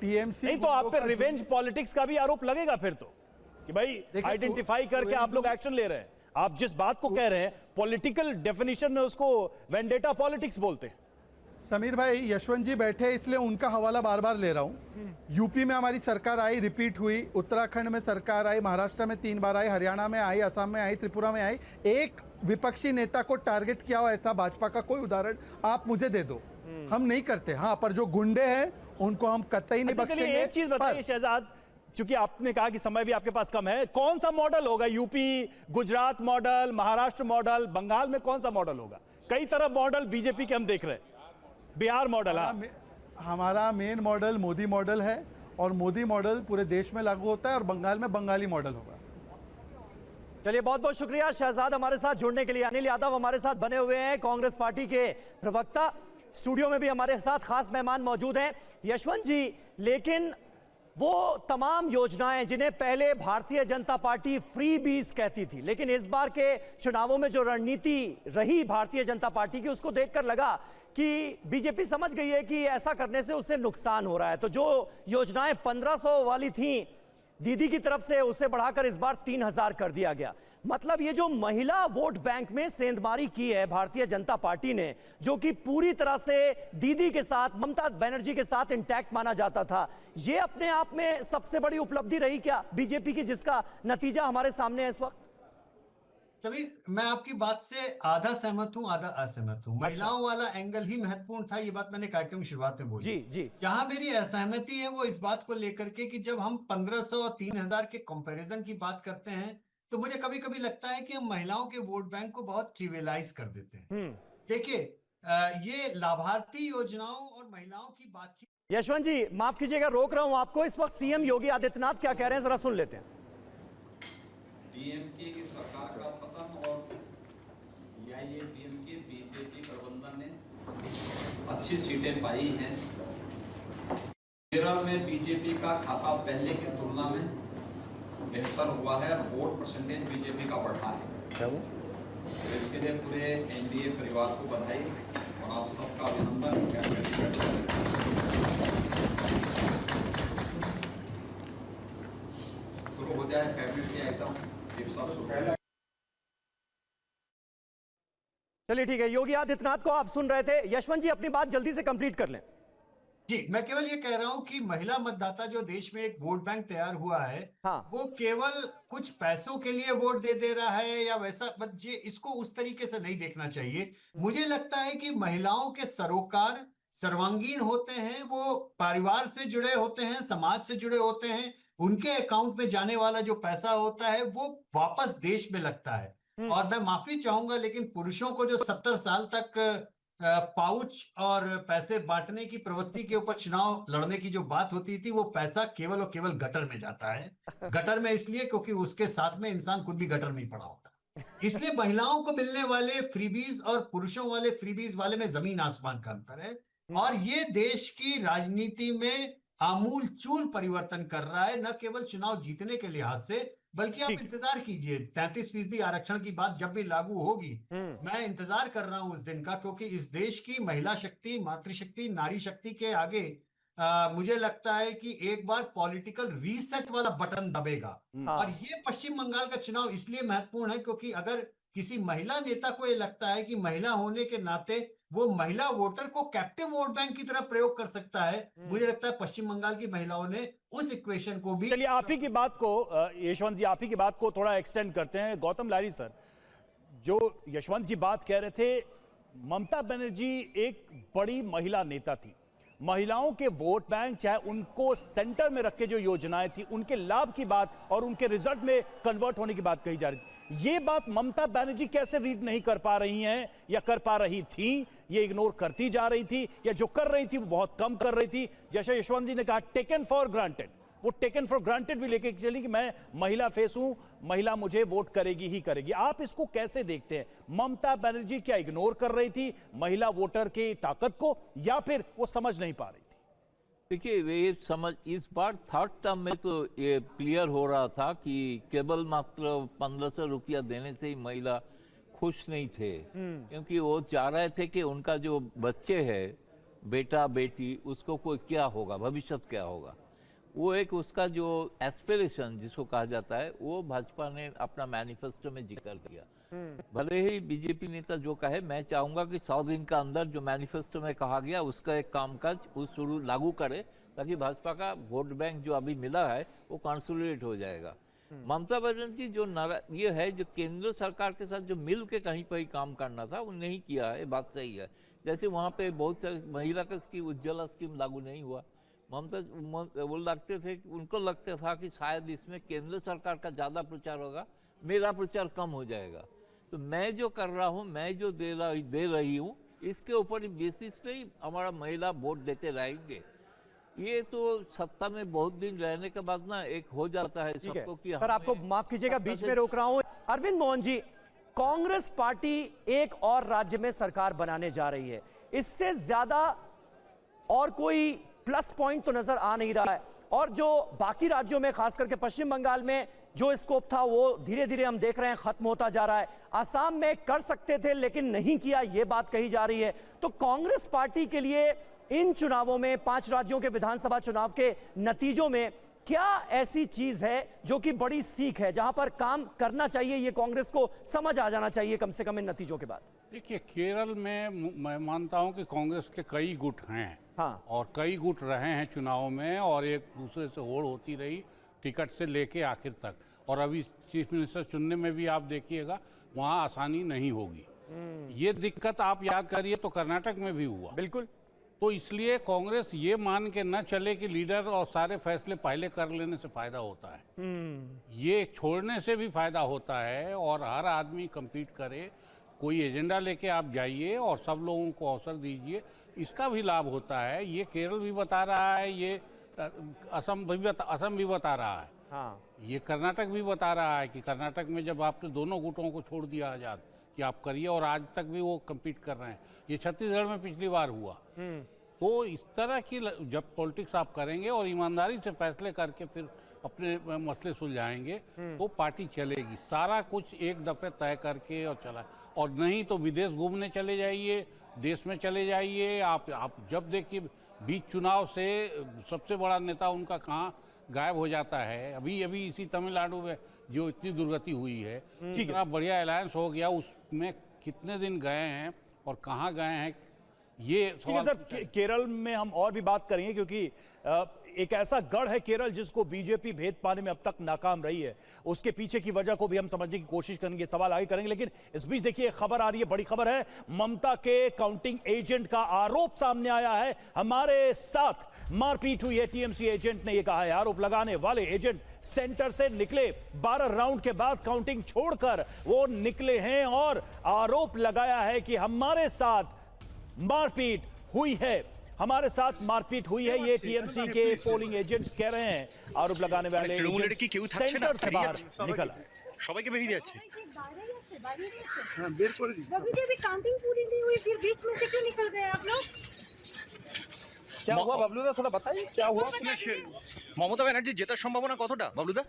टीएमसी। नहीं तो आप पे रिवेंज पॉलिटिक्स का भी आरोप लगेगा फिर तो, कि भाई आइडेंटिफाई करके आप लोग एक्शन ले रहे हैं। आप जिस बात को कह रहे हैं पॉलिटिकल डेफिनेशन में उसको वेंडेटा पॉलिटिक्स बोलते हैं। समीर भाई, यशवंत जी बैठे इसलिए उनका हवाला बार बार ले रहा हूं। यूपी में हमारी सरकार आई, रिपीट हुई, उत्तराखंड में सरकार आई, महाराष्ट्र में 3 बार आई, हरियाणा में आई, असम में आई, त्रिपुरा में आई। एक विपक्षी नेता को टारगेट किया हो ऐसा भाजपा का कोई उदाहरण आप मुझे दे दो। हम नहीं करते। हाँ, पर जो गुंडे हैं उनको हम कतई नहीं बख्शेंगे। एक चीज बताइए शहजाद, चूंकि आपने कहा कि समय भी आपके पास कम है, कौन सा मॉडल होगा? UP, Gujarat model, Maharashtra model, Bengal में कौन सा मॉडल होगा? कई तरह मॉडल बीजेपी के हम देख रहे हैं। बिहार मॉडल हमारा मेन मॉडल मोदी मॉडल है और मोदी मॉडल पूरे देश में लागू होता है और बंगाल में बंगाली मॉडल होगा। चलिए, बहुत बहुत शुक्रिया शहजाद हमारे साथ जुड़ने के लिए। अनिल यादव हमारे साथ बने हुए हैं, कांग्रेस पार्टी के प्रवक्ता। स्टूडियो में भी हमारे साथ खास मेहमान मौजूद हैं। यशवंत जी, लेकिन वो तमाम योजनाएं जिन्हें पहले भारतीय जनता पार्टी फ्री बीज कहती थी, लेकिन इस बार के चुनावों में जो रणनीति रही भारतीय जनता पार्टी की, उसको देखकर लगा कि बीजेपी समझ गई है कि ऐसा करने से उसे नुकसान हो रहा है। तो जो योजनाएं 1500 वाली थी दीदी की तरफ से, उसे बढ़ाकर इस बार 3000 कर दिया गया। मतलब ये जो महिला वोट बैंक में सेंधमारी की है भारतीय जनता पार्टी ने, जो कि पूरी तरह से दीदी के साथ, ममता बनर्जी के साथ इंटैक्ट माना जाता था, ये अपने आप में सबसे बड़ी उपलब्धि रही क्या बीजेपी की, जिसका नतीजा हमारे सामने है इस वक्त? तभी मैं आपकी बात से आधा सहमत हूं, आधा असहमत हूं। महिलाओं वाला एंगल ही महत्वपूर्ण था, ये बात मैंने कार्यक्रम की शुरुआत में बोली। जी जी। जहां मेरी असहमति है वो इस बात को लेकर के कि जब हम 1500 और 3000 के कंपैरिजन की बात करते हैं तो मुझे कभी कभी लगता है कि हम महिलाओं के वोट बैंक को बहुत ट्रिवियलाइज कर देते हैं। देखिए, ये लाभार्थी योजनाओं और महिलाओं की बातचीत। यशवंत जी, माफ कीजिएगा, रोक रहा हूं आपको। इस वक्त सीएम योगी आदित्यनाथ क्या कह रहे हैं, जरा सुन लेते हैं। डीएमके की सरकार का पतन और एआईएडीएमके बीजेपी प्रबंधन ने अच्छी सीटें पाई हैं। केरल में बीजेपी का खाता पहले की तुलना में बेहतर हुआ है, वोट परसेंटेज बीजेपी का बढ़ा है। तो इसके लिए पूरे एनडीए परिवार को बधाई और आप सबका अभिनंदन। शुरू हो जाए कैबिनेट के आइटम। चलिए ठीक है, योगी आदित्यनाथ को आप सुन रहे थे। यशवंत जी, अपनी बात जल्दी से कंप्लीट कर लें। जी, मैं केवल ये कह रहा हूं कि महिला मतदाता जो देश में एक वोट बैंक तैयार हुआ है, हाँ। वो केवल कुछ पैसों के लिए वोट दे रहा है या वैसा, ये इसको उस तरीके से नहीं देखना चाहिए। मुझे लगता है कि महिलाओं के सरोकार सर्वांगीण होते हैं, वो परिवार से जुड़े होते हैं, समाज से जुड़े होते हैं। उनके अकाउंट में जाने वाला जो पैसा होता है वो वापस देश में लगता है। और मैं माफी चाहूंगा, लेकिन पुरुषों को जो 70 साल तक पाउच और पैसे बांटने की प्रवृत्ति के ऊपर चुनाव लड़ने की जो बात होती थी, वो पैसा केवल और केवल गटर में जाता है। गटर में इसलिए क्योंकि उसके साथ में इंसान खुद भी गटर में ही पड़ा होता। इसलिए महिलाओं को मिलने वाले फ्रीबीज और पुरुषों वाले फ्रीबीज वाले में जमीन आसमान का अंतर है। और ये देश की राजनीति में आमूल चूल परिवर्तन कर रहा है, न केवल चुनाव जीतने के लिहाज से, बल्कि आप इंतजार कीजिए 33% आरक्षण की बात जब भी लागू होगी, मैं इंतजार कर रहा हूं उस दिन का, क्योंकि इस देश की महिला शक्ति, मातृशक्ति, नारी शक्ति के आगे मुझे लगता है कि एक बार पॉलिटिकल रीसेट वाला बटन दबेगा। और ये पश्चिम बंगाल का चुनाव इसलिए महत्वपूर्ण है क्योंकि अगर किसी महिला नेता को ये लगता है कि महिला होने के नाते वो महिला वोटर को कैप्टिव वोट बैंक की तरह प्रयोग कर सकता है, मुझे लगता है पश्चिम बंगाल की महिलाओं ने उस इक्वेशन को भी। चलिए, आप ही की बात को यशवंत जी, आप ही की बात को थोड़ा एक्सटेंड करते हैं। गौतम लारी सर, जो यशवंत जी बात कह रहे थे, ममता बनर्जी एक बड़ी महिला नेता थी। महिलाओं के वोट बैंक, चाहे उनको सेंटर में रख के जो योजनाएं थी, उनके लाभ की बात और उनके रिजल्ट में कन्वर्ट होने की बात कही जा रही थी। ये बात ममता बनर्जी कैसे रीड नहीं कर पा रही हैं, या कर पा रही थी, ये इग्नोर करती जा रही थी, या जो कर रही थी वो बहुत कम कर रही थी? जैसे यशवंत जी ने कहा, टेकन फॉर ग्रांटेड, वो टेकन फॉर ग्रांटेड भी लेके चली कि मैं महिला फेस हूं, महिला मुझे वोट करेगी ही करेगी। आप इसको कैसे देखते हैं? ममता बनर्जी क्या इग्नोर कर रही थी महिला वोटर की ताकत को, या फिर वो समझ नहीं पा रही थी? देखिए, ये समझ इस बार थर्ड टर्म में तो ये क्लियर हो रहा था कि केवल मात्र 1500 रुपया देने से ही महिला खुश नहीं थे, क्योंकि वो चाह रहे थे कि उनका जो बच्चे है, बेटा बेटी, उसको कोई क्या होगा, भविष्य क्या होगा। वो एक उसका जो एस्पिरेशन जिसको कहा जाता है, वो भाजपा ने अपना मैनिफेस्टो में जिक्र किया। भले ही बीजेपी नेता जो कहे, मैं चाहूंगा कि 100 दिन का अंदर जो मैनिफेस्टो में कहा गया उसका एक कामकाज वो शुरू लागू करे, ताकि भाजपा का वोट बैंक जो अभी मिला है वो कंसोलिडेट हो जाएगा। ममता बनर्जी जो ये है, जो केंद्र सरकार के साथ जो मिल के कहीं पर ही काम करना था वो नहीं किया है, बात सही है। जैसे वहाँ पे बहुत सारी महिला का स्कीम, उज्ज्वला स्कीम लागू नहीं हुआ। ममता वो उनको लगता था कि शायद इसमें केंद्र सरकार का ज़्यादा प्रचार होगा, मेरा प्रचार कम हो जाएगा, तो मैं जो कर रहा हूँ, मैं जो दे रही हूँ, इसके ऊपर बेसिस पे ही हमारा महिला वोट देते रहेंगे। ये तो सत्ता में बहुत दिन रहने के बाद ना एक हो जाता है सबको कि सर, आपको माफ कीजिएगा, बीच में रोक रहा हूं। अरविंद मोहन जी, कांग्रेस पार्टी एक और राज्य में सरकार बनाने जा रही है, इससे ज्यादा और कोई प्लस पॉइंट तो नजर आ नहीं रहा है। और जो बाकी राज्यों में, खास करके पश्चिम बंगाल में जो स्कोप था, वो धीरे धीरे हम देख रहे हैं खत्म होता जा रहा है। असम में कर सकते थे लेकिन नहीं किया, ये बात कही जा रही है। तो कांग्रेस पार्टी के लिए इन चुनावों में, 5 राज्यों के विधानसभा चुनाव के नतीजों में क्या ऐसी चीज है जो कि बड़ी सीख है, जहां पर काम करना चाहिए, ये कांग्रेस को समझ आ जाना चाहिए कम से कम इन नतीजों के बाद? देखिए, केरल में मैं मानता हूं कि कांग्रेस के कई गुट हैं, हाँ, और कई गुट रहे हैं चुनाव में, और एक दूसरे से होड़ होती रही टिकट से लेके आखिर तक। और अभी चीफ मिनिस्टर चुनने में भी आप देखिएगा वहाँ आसानी नहीं होगी। ये दिक्कत आप याद करिए तो कर्नाटक में भी हुआ। बिल्कुल। तो इसलिए कांग्रेस ये मान के न चले कि लीडर और सारे फैसले पहले कर लेने से फायदा होता है। ये छोड़ने से भी फायदा होता है, और हर आदमी compete करे, कोई एजेंडा लेके आप जाइए और सब लोगों को अवसर दीजिए, इसका भी लाभ होता है। ये केरल भी बता रहा है, ये असम भी बता रहा है, हाँ, ये कर्नाटक भी बता रहा है कि कर्नाटक में जब आपने दोनों गुटों को छोड़ दिया आजाद कि आप करिए, और आज तक भी वो compete कर रहे हैं। ये छत्तीसगढ़ में पिछली बार हुआ। तो इस तरह की जब पॉलिटिक्स आप करेंगे और ईमानदारी से फैसले करके फिर अपने मसले सुलझाएंगे तो पार्टी चलेगी। सारा कुछ एक दफे तय करके और चला, और नहीं तो विदेश घूमने चले जाइए, देश में चले जाइए। आप जब देखिए बीच चुनाव से सबसे बड़ा नेता उनका कहाँ गायब हो जाता है। अभी इसी तमिलनाडु में जो इतनी दुर्गति हुई है, इतना बढ़िया अलायंस हो गया, उसमें कितने दिन गए हैं और कहाँ गए हैं, ये सवाल। सर, केरल में हम और भी बात करेंगे, क्योंकि एक ऐसा गढ़ है केरल जिसको बीजेपी भेद पाने में अब तक नाकाम रही है। उसके पीछे की वजह को भी हम समझने की कोशिश करेंगे, सवाल आगे करेंगे। लेकिन इस बीच देखिए खबर आ रही है, बड़ी खबर है। ममता के काउंटिंग एजेंट का आरोप सामने आया है। हमारे साथ मारपीट हुई है, टीएमसी एजेंट ने यह कहा है। आरोप लगाने वाले एजेंट सेंटर से निकले, 12 राउंड के बाद काउंटिंग छोड़कर वो निकले हैं, और आरोप लगाया है कि हमारे साथ मारपीट हुई है, हमारे साथ मारपीट हुई है। ये टीएमसी के पोलिंग एजेंट्स कह रहे हैं। आरोप लगाने वाले सेंटर से बाहर निकल आए। সবাইকে বেরিয়ে যাচ্ছে। हाँ, बेर कर दी। अभी जब काउंटिंग पूरी नहीं हुई, फिर बीच में से क्यों निकल गए आप लोग? क्या हुआ बबलू दा, थोड़ा बताइए क्या हुआ? ममता बनर्जी जेतार संभावना कतटा बबलू दा?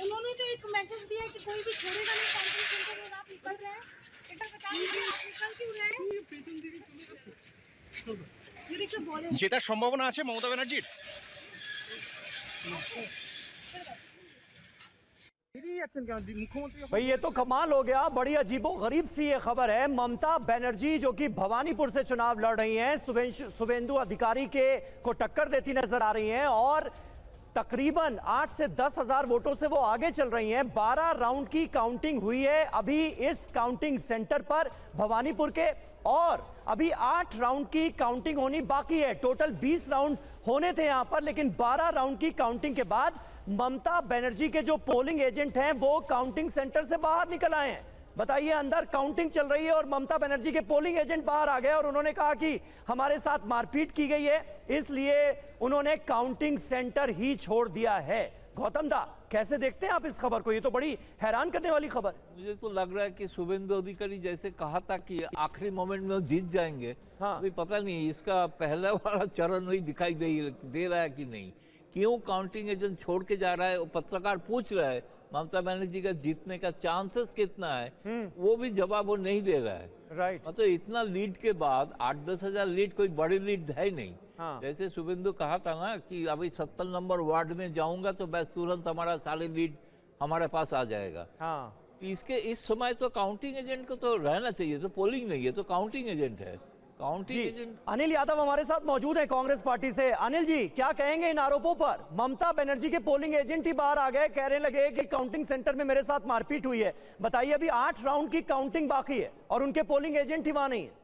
उन्होंने तो एक मैसेज दिया कि कोई भी छोड़ेगा नहीं काउंटिंग सेंटर, और आप निकल रहे हैं। एक बार बताइए आप निकल क्यों रहे हैं? ये देखो बोले जेतार संभावना আছে মমতা ব্যানার্জির। भाई ये तो कमाल हो गया, बड़ी अजीबो गरीब सी ये खबर है। ममता बनर्जी जो कि भवानीपुर से चुनाव लड़ रही हैं, शुभेंदु अधिकारी को टक्कर देती नजर आ रही हैं, और तकरीबन 8 से 10 हजार वोटों से वो आगे चल रही हैं। 12 राउंड की काउंटिंग हुई है अभी इस काउंटिंग सेंटर पर भवानीपुर के, और अभी 8 राउंड की काउंटिंग होनी बाकी है। टोटल 20 राउंड होने थे यहां पर, लेकिन 12 राउंड की काउंटिंग के बाद ममता बनर्जी के जो पोलिंग एजेंट हैं वो काउंटिंग सेंटर से बाहर निकल आए हैं। बताइए, अंदर काउंटिंग चल रही है और ममता बनर्जी के पोलिंग एजेंट बाहर आ गए और उन्होंने कहा कि हमारे साथ मारपीट की गई है, इसलिए उन्होंने काउंटिंग सेंटर ही छोड़ दिया है। गौतम दा, कैसे देखते हैं आप इस खबर को? ये तो बड़ी हैरान करने वाली खबर। मुझे तो लग रहा है कि शुभेंदु अधिकारी जैसे कहा था कि आखिरी मोमेंट में वो जीत जाएंगे, हाँ। अभी पता नहीं इसका पहला वाला चरण वही दिखाई दे रहा है कि नहीं। क्यों काउंटिंग एजेंट छोड़ के जा रहा है? वो पत्रकार पूछ रहा है ममता बनर्जी का जीतने का चांसेस कितना है, वो भी जवाब वो नहीं दे रहा है। राइट। मतलब इतना लीड के बाद 8-10 हजार लीड कोई बड़ी लीड है नहीं। हाँ। जैसे शुभेंदु कहा था ना कि अभी 70 नंबर वार्ड में जाऊंगा तो बस तुरंत हमारा सारे लीड हमारे पास आ जाएगा। हाँ। इसके इस समय तो काउंटिंग एजेंट को तो रहना चाहिए, तो पोलिंग नहीं है तो काउंटिंग एजेंट है। Counting agent. अनिल यादव हमारे साथ मौजूद हैं कांग्रेस पार्टी से। अनिल जी, क्या कहेंगे इन आरोपों पर? ममता बनर्जी के पोलिंग एजेंट ही बाहर आ गए, कहने लगे कि काउंटिंग सेंटर में मेरे साथ मारपीट हुई है। बताइए, अभी 8 राउंड की काउंटिंग बाकी है और उनके पोलिंग एजेंट ही वहां नहीं है।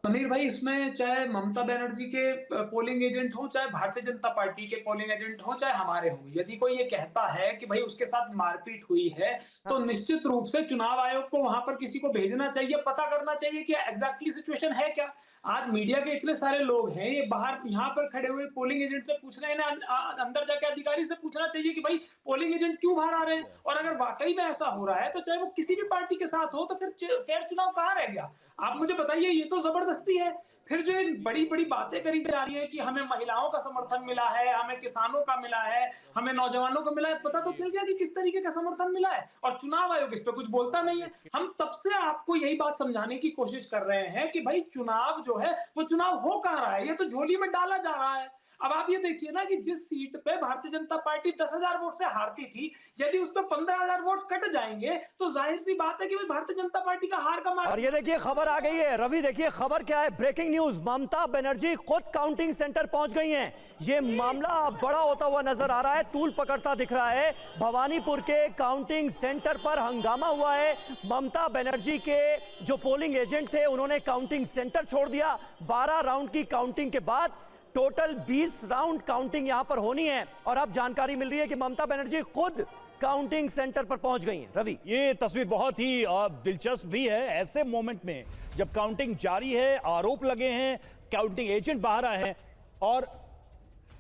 समीर भाई, इसमें चाहे ममता बनर्जी के पोलिंग एजेंट हो, चाहे भारतीय जनता पार्टी के पोलिंग एजेंट हो, चाहे हमारे हो, यदि कोई ये कहता है कि भाई उसके साथ मारपीट हुई है, तो निश्चित रूप से चुनाव आयोग को वहां पर किसी को भेजना चाहिए, पता करना चाहिए कि एग्जैक्टली सिचुएशन है क्या। आज मीडिया के इतने सारे लोग हैं, ये बाहर यहाँ पर खड़े हुए पोलिंग एजेंट से पूछ रहे हैं ना, अंदर जाके अधिकारी से पूछना चाहिए कि भाई पोलिंग एजेंट क्यों बाहर आ रहे हैं। और अगर वाकई में ऐसा हो रहा है तो चाहे वो किसी भी पार्टी के साथ हो, तो फिर फेयर चुनाव कहाँ रह गया? आप मुझे बताइए, ये तो जबरदस्ती है। फिर जो बड़ी बड़ी बातें करी जा रही है कि हमें महिलाओं का समर्थन मिला है, हमें किसानों का मिला है, हमें नौजवानों को मिला है, पता तो चल गया कि किस तरीके का समर्थन मिला है, और चुनाव आयोग इस पे कुछ बोलता नहीं है। हम तब से आपको यही बात समझाने की कोशिश कर रहे हैं कि भाई चुनाव जो है वो चुनाव हो कहाँ रहा है, ये तो झोली में डाला जा रहा है। अब आप ये देखिए ना कि जिस सीट पे भारतीय जनता पार्टी 10,000 वोट से हारती थी, यदि उस पे 15,000 वोट कट जाएंगे तो जाहिर सी बात है कि भाई भारतीय जनता पार्टी का हार का मार्ग। और ये देखिए खबर आ गई है। रवि, देखिए खबर क्या है? ब्रेकिंग न्यूज, ममता बनर्जी खुद काउंटिंग सेंटर पहुंच गई हैं। ये मामला बड़ा होता हुआ नजर आ रहा है, तूल पकड़ता दिख रहा है। भवानीपुर के काउंटिंग सेंटर पर हंगामा हुआ है। ममता बनर्जी के जो पोलिंग एजेंट थे उन्होंने काउंटिंग सेंटर छोड़ दिया। 12 राउंड की काउंटिंग के बाद टोटल 20 राउंड काउंटिंग यहां पर होनी है, और अब जानकारी मिल रही है कि ममता बनर्जी खुद काउंटिंग सेंटर पर पहुंच गई हैं। रवि, ये तस्वीर बहुत ही दिलचस्प भी है। ऐसे मोमेंट में जब काउंटिंग जारी है, आरोप लगे हैं, काउंटिंग एजेंट बाहर आए हैं और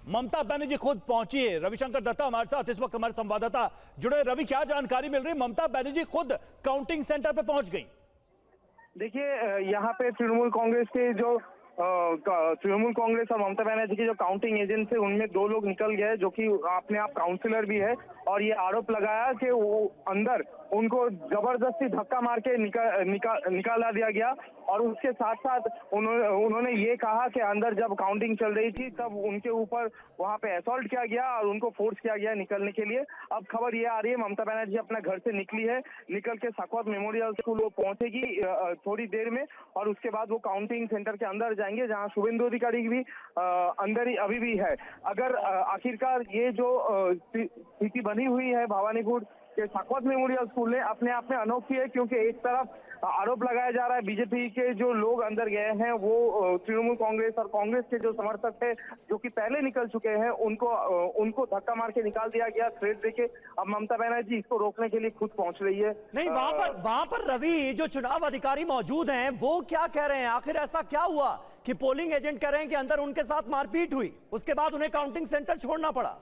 ममता बनर्जी खुद पहुंची है। रविशंकर दत्ता हमारे साथ इस वक्त हमारे संवाददाता जुड़े। रवि, क्या जानकारी मिल रही है? ममता बनर्जी खुद काउंटिंग सेंटर पर पहुंच गई। देखिए, यहाँ पे तृणमूल कांग्रेस के जो तृणमूल कांग्रेस और ममता बनर्जी के जो काउंटिंग एजेंट थे उनमें 2 लोग निकल गए जो कि अपने आप काउंसिलर भी है, और ये आरोप लगाया कि वो अंदर उनको जबरदस्ती धक्का मार के निकाला दिया गया। और उसके साथ साथ उन्होंने ये कहा कि अंदर जब काउंटिंग चल रही थी तब उनके ऊपर वहां पे असॉल्ट किया गया और उनको फोर्स किया गया निकलने के लिए। अब खबर ये आ रही है ममता बनर्जी अपना घर से निकली है, निकल के साखौत मेमोरियल स्कूल वो पहुंचेगी थोड़ी देर में, और उसके बाद वो काउंटिंग सेंटर के अंदर जाएंगे जहां शुभेंदु अधिकारी भी अंदर ही अभी भी है। अगर आखिरकार ये जो स्थिति बनी हुई है भवानीपुर के साखौत मेमोरियल स्कूल ने अपने आप में अनोखी है, क्योंकि एक तरफ आरोप लगाया जा रहा है बीजेपी के जो लोग अंदर गए हैं वो तृणमूल कांग्रेस और कांग्रेस के जो समर्थक थे जो कि पहले निकल चुके हैं उनको धक्का मार के निकाल दिया गया थ्रेट देके। अब ममता बनर्जी इसको रोकने के लिए खुद पहुंच रही है। नहीं, वहां पर रवि, जो चुनाव अधिकारी मौजूद हैं वो क्या कह रहे हैं? आखिर ऐसा क्या हुआ कि पोलिंग एजेंट कह रहे हैं कि अंदर उनके साथ मारपीट हुई, उसके बाद उन्हें काउंटिंग सेंटर छोड़ना पड़ा?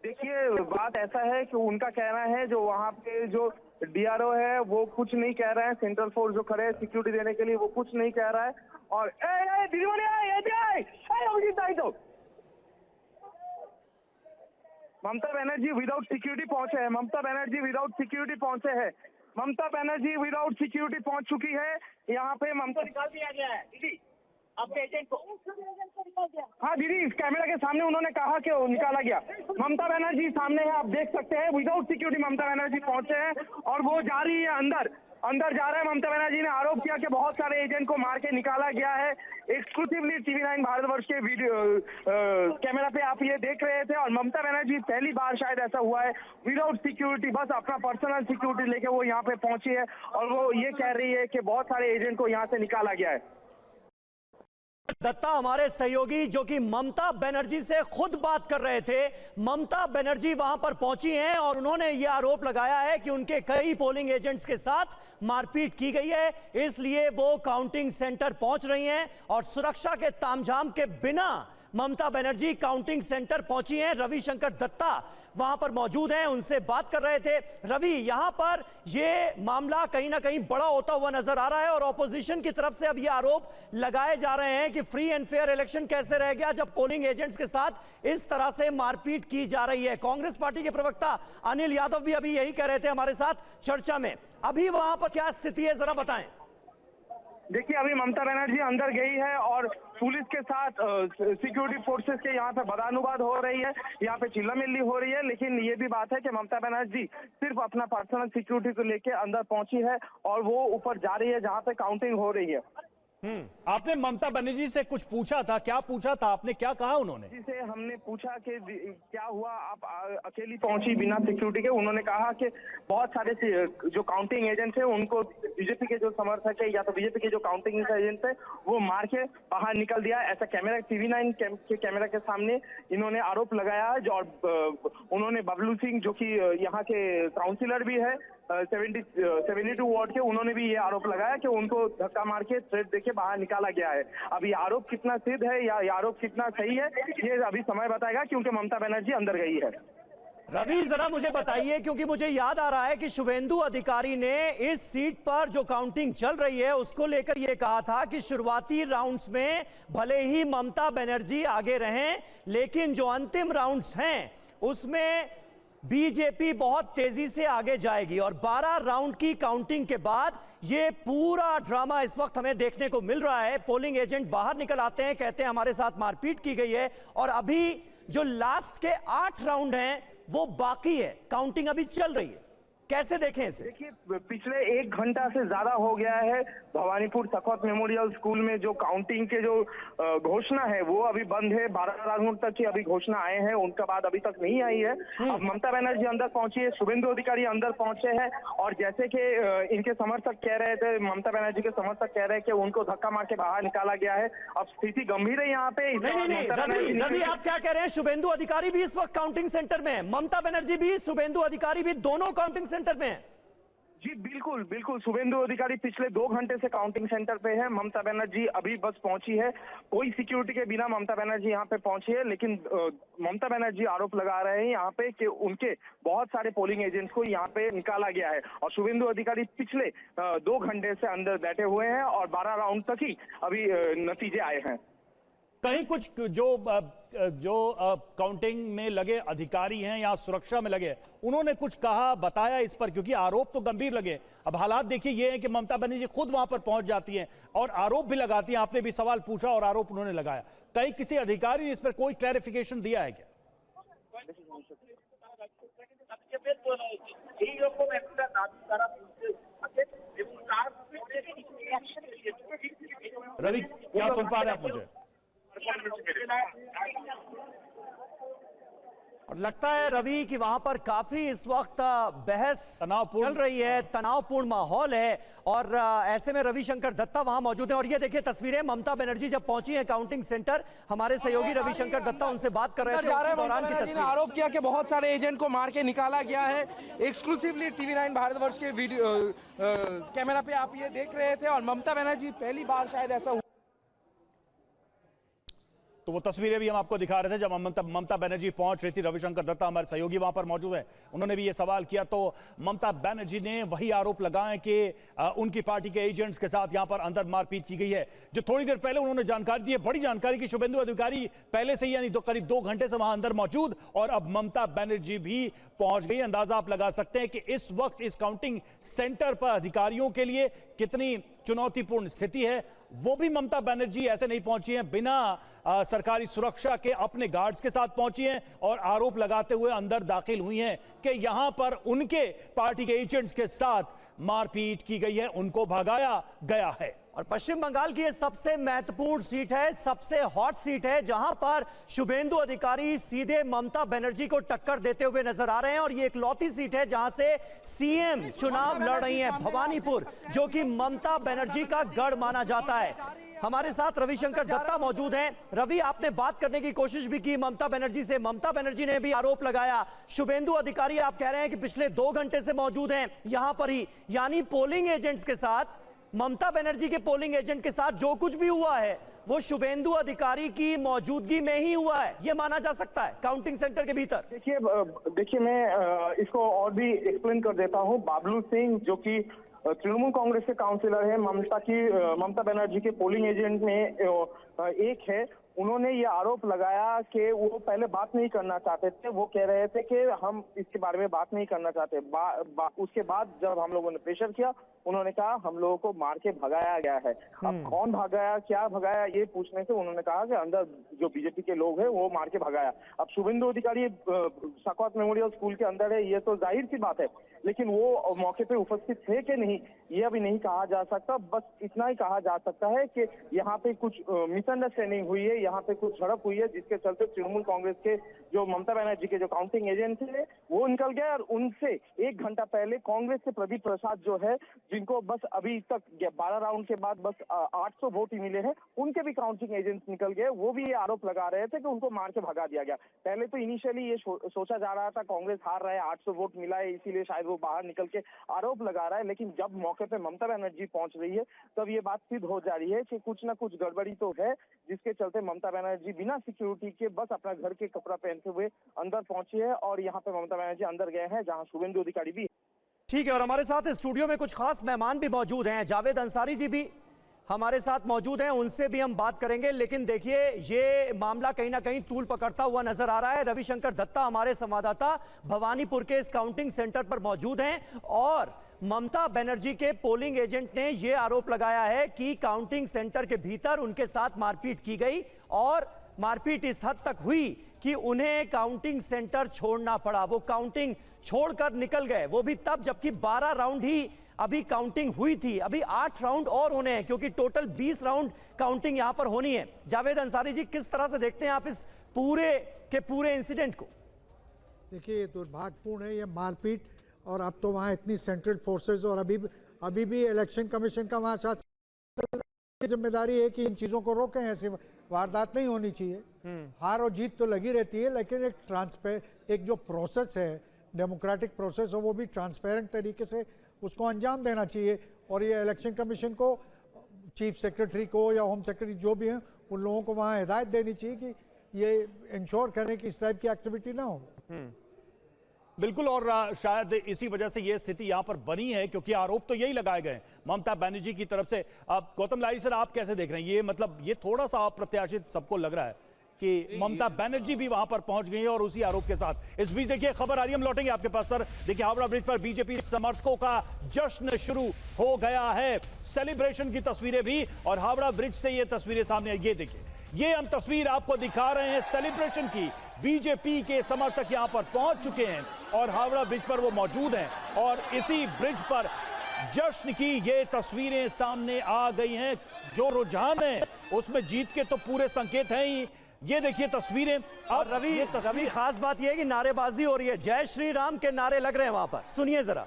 देखिए, बात ऐसा है कि उनका कहना है जो वहाँ पे जो डीआरओ है वो कुछ नहीं कह रहा है, सेंट्रल फोर्स जो खड़े हैं सिक्योरिटी देने के लिए वो कुछ नहीं कह रहा है। और ममता बनर्जी विदाउट सिक्योरिटी पहुंचे हैं, ममता बनर्जी विदाउट सिक्योरिटी पहुंचे हैं, ममता बनर्जी विदाउट सिक्योरिटी पहुंच चुकी है। यहाँ पे ममता निकाल दिया गया है दीदी आपके एजेंट को। हाँ दीदी, इस कैमरा के सामने उन्होंने कहा कि वो निकाला गया। ममता बनर्जी सामने है, आप देख सकते हैं विदाउट सिक्योरिटी ममता बनर्जी पहुंचे हैं और वो जा रही है अंदर जा रहा है। ममता बनर्जी ने आरोप किया कि बहुत सारे एजेंट को मार के निकाला गया है। एक्सक्लूसिवली TV9 भारतवर्ष के वीडियो कैमरा पे आप ये देख रहे थे, और ममता बनर्जी पहली बार शायद ऐसा हुआ है विदाउट सिक्योरिटी, बस अपना पर्सनल सिक्योरिटी लेके वो यहाँ पे पहुंची है और वो ये कह रही है कि बहुत सारे एजेंट को यहाँ से निकाला गया है। दत्ता हमारे सहयोगी जो कि ममता बनर्जी से खुद बात कर रहे थे, ममता बनर्जी वहां पर पहुंची हैं और उन्होंने यह आरोप लगाया है कि उनके कई पोलिंग एजेंट्स के साथ मारपीट की गई है, इसलिए वो काउंटिंग सेंटर पहुंच रही हैं और सुरक्षा के तामझाम के बिना ममता बनर्जी काउंटिंग सेंटर पहुंची हैं। रविशंकर दत्ता वहां पर मौजूद हैं, उनसे बात कर रहे थे। रवि, यहां पर यह मामला कहीं ना कहीं बड़ा होता हुआ नजर आ रहा है और ऑपोजिशन की तरफ से अब यह आरोप लगाए जा रहे हैं कि फ्री एंड फेयर इलेक्शन कैसे रह गया जब पोलिंग एजेंट्स के साथ इस तरह से मारपीट की जा रही है। कांग्रेस पार्टी के प्रवक्ता अनिल यादव भी अभी यही कह रहे थे हमारे साथ चर्चा में। अभी वहां पर क्या स्थिति है, जरा बताएं। देखिए, अभी ममता बनर्जी अंदर गई है और पुलिस के साथ सिक्योरिटी फोर्सेस के यहाँ पे बदानुबाद हो रही है, यहाँ पे चिल्लामिल्ली हो रही है। लेकिन ये भी बात है कि ममता बनर्जी सिर्फ अपना पर्सनल सिक्योरिटी को लेके अंदर पहुंची है और वो ऊपर जा रही है जहाँ पे काउंटिंग हो रही है। आपने ममता बनर्जी से कुछ पूछा था? क्या पूछा था आपने, क्या कहा उन्होंने? जिसे हमने पूछा कि क्या हुआ, आप अकेली पहुंची बिना सिक्योरिटी के। उन्होंने कहा कि बहुत सारे जो काउंटिंग एजेंट्स हैं उनको बीजेपी के जो समर्थक है या तो बीजेपी के जो काउंटिंग एजेंट्स है वो मार के बाहर निकल दिया, ऐसा कैमरा TV9 के कैमरा के सामने इन्होंने आरोप लगाया है। और उन्होंने बबलू सिंह जो कि यहाँ के काउंसिलर भी है 72 वार्ड के, उन्होंने भी ये आरोप लगाया कि उनको धक्का मार के थ्रेट देके बाहर निकाला गया है। अब ये आरोप कितना सिद्ध है या ये आरोप कितना सही है, ये अभी समय बताएगा क्योंकि ममता बनर्जी अंदर गई है। रवि, जरा मुझे बताइए, क्योंकि मुझे याद आ रहा है कि शुभेंदु अधिकारी ने इस सीट पर जो काउंटिंग चल रही है उसको लेकर यह कहा था कि शुरुआती राउंड्स में भले ही ममता बनर्जी आगे रहें, लेकिन जो अंतिम राउंड्स हैं उसमें बीजेपी बहुत तेजी से आगे जाएगी। और 12 राउंड की काउंटिंग के बाद ये पूरा ड्रामा इस वक्त हमें देखने को मिल रहा है। पोलिंग एजेंट बाहर निकल आते हैं, कहते हैं हमारे साथ मारपीट की गई है और अभी जो लास्ट के 8 राउंड हैं वो बाकी है, काउंटिंग अभी चल रही है। कैसे देखें इसे? देखिए, पिछले 1 घंटा से ज्यादा हो गया है भवानीपुर सखौत मेमोरियल स्कूल में जो काउंटिंग के जो घोषणा है वो अभी बंद है। 12 राउंड तक की अभी घोषणा आए हैं, उनका बाद अभी तक नहीं आई है। अब ममता बनर्जी अंदर पहुंची है, शुभेंदु अधिकारी अंदर पहुंचे हैं और जैसे कि इनके समर्थक कह रहे थे, ममता बनर्जी के समर्थक कह रहे हैं कि उनको धक्का मार के बाहर निकाला गया है। अब स्थिति गंभीर है यहाँ पे। रवि, आप क्या कह रहे हैं? शुभेंदु अधिकारी भी इस वक्त काउंटिंग सेंटर में है, ममता बनर्जी भी, शुभेंदु अधिकारी भी, दोनों काउंटिंग सेंटर में है। जी बिल्कुल बिल्कुल, शुभेंदु अधिकारी पिछले 2 घंटे से काउंटिंग सेंटर पे है। ममता बनर्जी अभी बस पहुंची है, कोई सिक्योरिटी के बिना ममता बनर्जी यहाँ पे पहुंची है। लेकिन ममता बनर्जी आरोप लगा रहे हैं यहाँ पे कि उनके बहुत सारे पोलिंग एजेंट्स को यहाँ पे निकाला गया है और शुभेंदु अधिकारी पिछले 2 घंटे से अंदर बैठे हुए हैं और 12 राउंड तक ही अभी नतीजे आए हैं। कहीं कुछ जो काउंटिंग में लगे अधिकारी हैं या सुरक्षा में लगे, उन्होंने कुछ कहा, बताया इस पर? क्योंकि आरोप तो गंभीर लगे। अब हालात देखिए ये है कि ममता बनर्जी खुद वहां पर पहुंच जाती हैं और आरोप भी लगाती हैं। आपने भी सवाल पूछा और आरोप उन्होंने लगाया। कहीं किसी अधिकारी ने इस पर कोई क्लैरिफिकेशन दिया है क्या? रवि, क्या सुन पा रहे हैं आप मुझे? और लगता है रवि कि वहां पर काफी इस वक्त बहस चल रही है, तनावपूर्ण माहौल है और ऐसे में रविशंकर दत्ता वहां मौजूद है। और ये देखिए तस्वीरें, ममता बनर्जी जब पहुंची है काउंटिंग सेंटर, हमारे सहयोगी रविशंकर दत्ता उनसे बात कर रहे थे, उसी दौरान की तस्वीर। आरोप किया कि बहुत सारे एजेंट को मार के निकाला गया है। एक्सक्लूसिवली TV9 भारतवर्ष के वीडियो कैमरा पे आप ये देख रहे थे और ममता बनर्जी पहली बार शायद ऐसा हुआ। तो वो तस्वीरें भी हम आपको दिखा रहे थे जब ममता बनर्जी पहुंच रही थी। रविशंकर दत्ता हमारे सहयोगी वहां पर मौजूद है, उन्होंने भी ये सवाल किया। तो ममता बनर्जी ने वही आरोप लगाए कि उनकी पार्टी के एजेंट्स के साथ यहां पर अंदर मारपीट की गई है, जो थोड़ी देर पहले उन्होंने जानकारी दी है, बड़ी जानकारी की शुभेंदु अधिकारी पहले से ही यानी करीब 2 घंटे से वहां अंदर मौजूद और अब ममता बनर्जी भी पहुंच गई। अंदाजा आप लगा सकते हैं कि इस वक्त इस काउंटिंग सेंटर पर अधिकारियों के लिए कितनी चुनौतीपूर्ण स्थिति है। वो भी ममता बनर्जी ऐसे नहीं पहुंची हैं, बिना सरकारी सुरक्षा के अपने गार्ड्स के साथ पहुंची हैं और आरोप लगाते हुए अंदर दाखिल हुई हैं कि यहां पर उनके पार्टी के एजेंट्स के साथ मारपीट की गई है, उनको भगाया गया है। और पश्चिम बंगाल की ये सबसे महत्वपूर्ण सीट है, सबसे हॉट सीट है, जहां पर शुभेंदु अधिकारी सीधे ममता बनर्जी को टक्कर देते हुए नजर आ रहे हैं और ये इकलौती सीट है जहां से सीएम चुनाव लड़ रही हैं। भवानीपुर, जो कि ममता बनर्जी का गढ़ माना जाता है। हमारे साथ रविशंकर दत्ता मौजूद हैं। रवि, आपने बात करने की कोशिश भी की ममता बनर्जी से। ममता बनर्जी ने भी आरोप लगाया। शुभेंदु अधिकारी आप कह रहे हैं कि पिछले 2 घंटे से मौजूद हैं यहां पर ही, यानी पोलिंग एजेंट्स के साथ, ममता बनर्जी के पोलिंग एजेंट के साथ जो कुछ भी हुआ है वो शुभेंदु अधिकारी की मौजूदगी में ही हुआ है, ये माना जा सकता है काउंटिंग सेंटर के भीतर। देखिए मैं इसको और भी एक्सप्लेन कर देता हूँ। बाबलू सिंह जो कि तृणमूल कांग्रेस के काउंसिलर है, ममता बनर्जी के पोलिंग एजेंट में एक है, उन्होंने ये आरोप लगाया कि वो पहले बात नहीं करना चाहते थे। वो कह रहे थे कि हम इसके बारे में बात नहीं करना चाहते। उसके बाद जब हम लोगों ने प्रेशर किया, उन्होंने कहा हम लोगों को मार के भगाया गया है। अब कौन भगाया, क्या भगाया, ये पूछने से उन्होंने कहा कि अंदर जो बीजेपी के लोग हैं वो मार के भगाया। अब शुभेंदु अधिकारी साकौत मेमोरियल स्कूल के अंदर है, ये तो जाहिर सी बात है, लेकिन वो मौके पे उपस्थित थे कि नहीं ये अभी नहीं कहा जा सकता। बस इतना ही कहा जा सकता है कि यहाँ पे कुछ मिसअंडरस्टैंडिंग हुई है, यहाँ पे कुछ झड़प हुई है, जिसके चलते तृणमूल कांग्रेस के जो ममता बनर्जी के जो काउंटिंग एजेंट थे वो निकल गए, और उनसे 1 घंटा पहले कांग्रेस के प्रदीप प्रसाद जो है, जिनको बस अभी तक 12 राउंड के बाद बस 800 वोट ही मिले हैं, उनके भी काउंटिंग एजेंट्स निकल गए। वो भी ये आरोप लगा रहे थे कि उनको मार के भगा दिया गया। पहले तो इनिशियली ये सोचा जा रहा था कांग्रेस हार रहा है, 800 वोट मिला है, इसीलिए शायद वो बाहर निकल के आरोप लगा रहा है, लेकिन जब मौके पे ममता बनर्जी पहुंच रही है तब ये बात सिद्ध हो जा रही है कि कुछ ना कुछ गड़बड़ी तो है, जिसके चलते ममता बनर्जी बिना सिक्योरिटी के बस अपना घर के कपड़ा पहनते हुए अंदर पहुंची है, और यहाँ पे ममता बनर्जी अंदर गए हैं जहाँ शुभेंदु अधिकारी भी। ठीक है, और हमारे साथ स्टूडियो में कुछ खास मेहमान भी मौजूद हैं। जावेद अंसारी जी भी हमारे साथ मौजूद हैं, उनसे भी हम बात करेंगे। लेकिन देखिए ये मामला कहीं ना कहीं तूल पकड़ता हुआ नजर आ रहा है। रविशंकर दत्ता हमारे संवाददाता भवानीपुर के इस काउंटिंग सेंटर पर मौजूद हैं, और ममता बनर्जी के पोलिंग एजेंट ने यह आरोप लगाया है कि काउंटिंग सेंटर के भीतर उनके साथ मारपीट की गई, और मारपीट इस हद तक हुई कि उन्हें काउंटिंग सेंटर छोड़ना पड़ा। वो काउंटिंग छोड़कर निकल गए, वो भी तब जबकि 12 राउंड ही अभी काउंटिंग हुई थी। अभी 8 राउंड और होने हैं, क्योंकि टोटल 20 राउंड काउंटिंग यहां पर होनी है। जावेद अंसारी जी, किस तरह से देखते हैं आप इस पूरे इंसिडेंट को? देखिए, दुर्भाग्यपूर्ण है ये मारपीट, और अब तो वहाँ इतनी सेंट्रल फोर्सेस, और अभी भी इलेक्शन कमीशन का वहाँ जिम्मेदारी है कि इन चीज़ों को रोकें, ऐसी वारदात नहीं होनी चाहिए। हार और जीत तो लगी रहती है, लेकिन एक जो प्रोसेस है, डेमोक्रेटिक प्रोसेस है, वो भी ट्रांसपेरेंट तरीके से उसको अंजाम देना चाहिए। और ये इलेक्शन कमीशन को, चीफ सेक्रेटरी को या होम सेक्रेटरी जो भी हैं, उन लोगों को वहाँ हिदायत देनी चाहिए कि ये इंश्योर करें कि इस टाइप की एक्टिविटी ना हो। बिल्कुल, और शायद इसी वजह से ये स्थिति यहां पर बनी है, क्योंकि आरोप तो यही लगाए गए ममता बनर्जी की तरफ से। अब गौतम लारी सर, आप कैसे देख रहे हैं ये? मतलब ये थोड़ा सा अप्रत्याशित सबको लग रहा है कि ममता बनर्जी भी वहां पर पहुंच गई है और उसी आरोप के साथ। इस बीच देखिए खबर आ रही है, हम लौटेंगे आपके पास सर। देखिए हावड़ा ब्रिज पर बीजेपी समर्थकों का जश्न शुरू हो गया है, सेलिब्रेशन की तस्वीरें भी, और हावड़ा ब्रिज से ये तस्वीरें सामने आई। ये देखिए, ये हम तस्वीर आपको दिखा रहे हैं सेलिब्रेशन की। बीजेपी के समर्थक यहां पर पहुंच चुके हैं और हावड़ा ब्रिज पर वो मौजूद हैं, और इसी ब्रिज पर जश्न की ये तस्वीरें सामने आ गई हैं। जो रुझान है उसमें जीत के तो पूरे संकेत हैं ही। ये देखिए तस्वीरें। और रवि, खास बात यह है कि नारेबाजी हो रही है, जय श्री राम के नारे लग रहे हैं वहां पर। सुनिए जरा।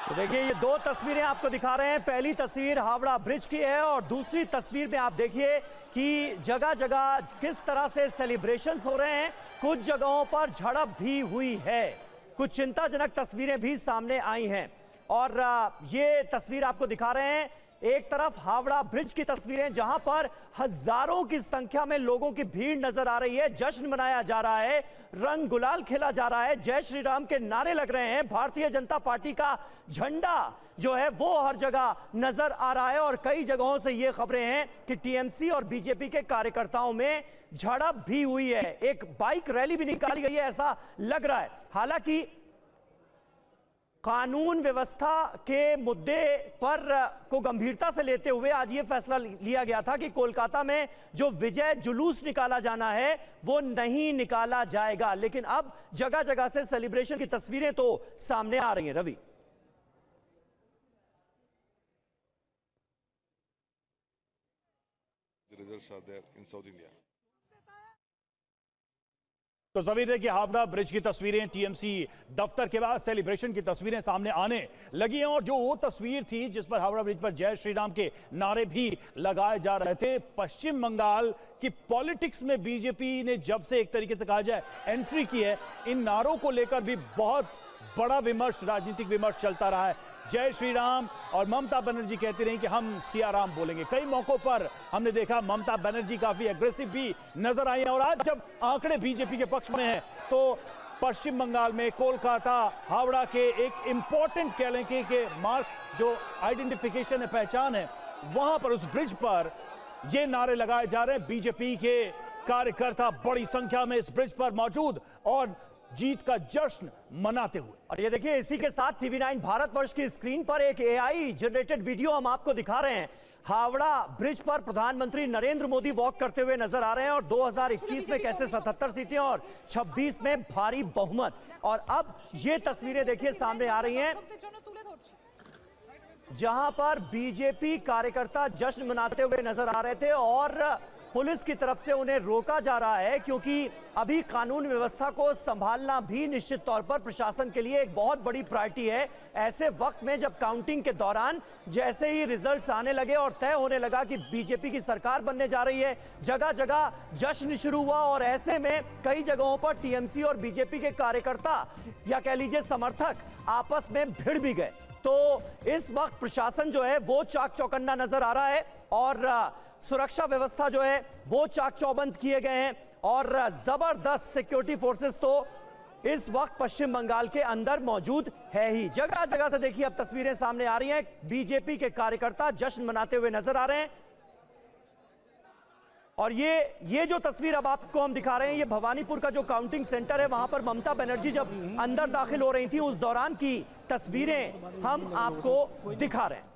तो देखिए ये 2 तस्वीरें आपको दिखा रहे हैं। पहली तस्वीर हावड़ा ब्रिज की है, और दूसरी तस्वीर में आप देखिए कि जगह जगह किस तरह से सेलिब्रेशंस हो रहे हैं। कुछ जगहों पर झड़प भी हुई है, कुछ चिंताजनक तस्वीरें भी सामने आई हैं। और ये तस्वीर आपको दिखा रहे हैं, एक तरफ हावड़ा ब्रिज की तस्वीरें जहां पर हजारों की संख्या में लोगों की भीड़ नजर आ रही है, जश्न मनाया जा रहा है, रंग गुलाल खेला जा रहा है, जय श्री राम के नारे लग रहे हैं, भारतीय जनता पार्टी का झंडा जो है वो हर जगह नजर आ रहा है। और कई जगहों से ये खबरें हैं कि टीएमसी और बीजेपी के कार्यकर्ताओं में झड़प भी हुई है, एक बाइक रैली भी निकाली गई है, ऐसा लग रहा है। हालांकि कानून व्यवस्था के मुद्दे पर को गंभीरता से लेते हुए आज ये फैसला लिया गया था कि कोलकाता में जो विजय जुलूस निकाला जाना है वो नहीं निकाला जाएगा। लेकिन अब जगह जगह से सेलिब्रेशन की तस्वीरें तो सामने आ रही हैं। Ravi, The results are there in South India. तो जमीर देखिए, हावड़ा ब्रिज की तस्वीरें, टीएमसी दफ्तर के बाद सेलिब्रेशन की तस्वीरें सामने आने लगी हैं। और जो वो तस्वीर थी जिस पर हावड़ा ब्रिज पर जय श्री राम के नारे भी लगाए जा रहे थे, पश्चिम बंगाल की पॉलिटिक्स में बीजेपी ने जब से एक तरीके से कहा जाए एंट्री की है, इन नारों को लेकर भी बहुत बड़ा विमर्श, राजनीतिक विमर्श चलता रहा है। जय श्री राम और ममता बनर्जी कहती रही कि हम सिया राम बोलेंगे। कई मौकों पर हमने देखा ममता बनर्जी काफी एग्रेसिव भी नजर आई हैं। और आज जब आंकड़े बीजेपी के पक्ष में हैं तो पश्चिम बंगाल में कोलकाता, हावड़ा के एक इंपॉर्टेंट कह लें कि मार्क जो आइडेंटिफिकेशन है, पहचान है, वहां पर उस ब्रिज पर ये नारे लगाए जा रहे हैं। बीजेपी के कार्यकर्ता बड़ी संख्या में इस ब्रिज पर मौजूद और जीत का जश्न मनाते हुए। और ये देखिए, इसी के साथ TV9 भारतवर्ष की स्क्रीन पर एक AI जनरेटेड वीडियो हम आपको दिखा रहे हैं। हावड़ा ब्रिज पर प्रधानमंत्री नरेंद्र मोदी वॉक करते हुए नजर आ रहे हैं और 2021 में कैसे 77 सीटें और 26 में भारी बहुमत। और अब ये तस्वीरें देखिए सामने आ रही हैं जहां पर बीजेपी कार्यकर्ता जश्न मनाते हुए नजर आ रहे थे और पुलिस की तरफ से उन्हें रोका जा रहा है, क्योंकि अभी कानून व्यवस्था को संभालना भी निश्चित तौर पर प्रशासन के लिए एक बहुत बड़ी प्रायोरिटी है। ऐसे वक्त में जब काउंटिंग के दौरान जैसे ही रिजल्ट्स आने लगे और तय होने लगा कि बीजेपी की सरकार बनने जा रही है, जगह जगह जश्न शुरू हुआ और ऐसे में कई जगहों पर टीएमसी और बीजेपी के कार्यकर्ता या कह लीजिए समर्थक आपस में भिड़ भी गए। तो इस वक्त प्रशासन जो है वो चाक चौकन्ना नजर आ रहा है और सुरक्षा व्यवस्था जो है वो चाक चौबंद किए गए हैं और जबरदस्त सिक्योरिटी फोर्सेस तो इस वक्त पश्चिम बंगाल के अंदर मौजूद है ही। जगह जगह से देखिए अब तस्वीरें सामने आ रही हैं, बीजेपी के कार्यकर्ता जश्न मनाते हुए नजर आ रहे हैं। और ये जो तस्वीर अब आपको हम दिखा रहे हैं, ये भवानीपुर का जो काउंटिंग सेंटर है, वहां पर ममता बनर्जी जब अंदर दाखिल हो रही थी उस दौरान की तस्वीरें हम आपको दिखा रहे हैं।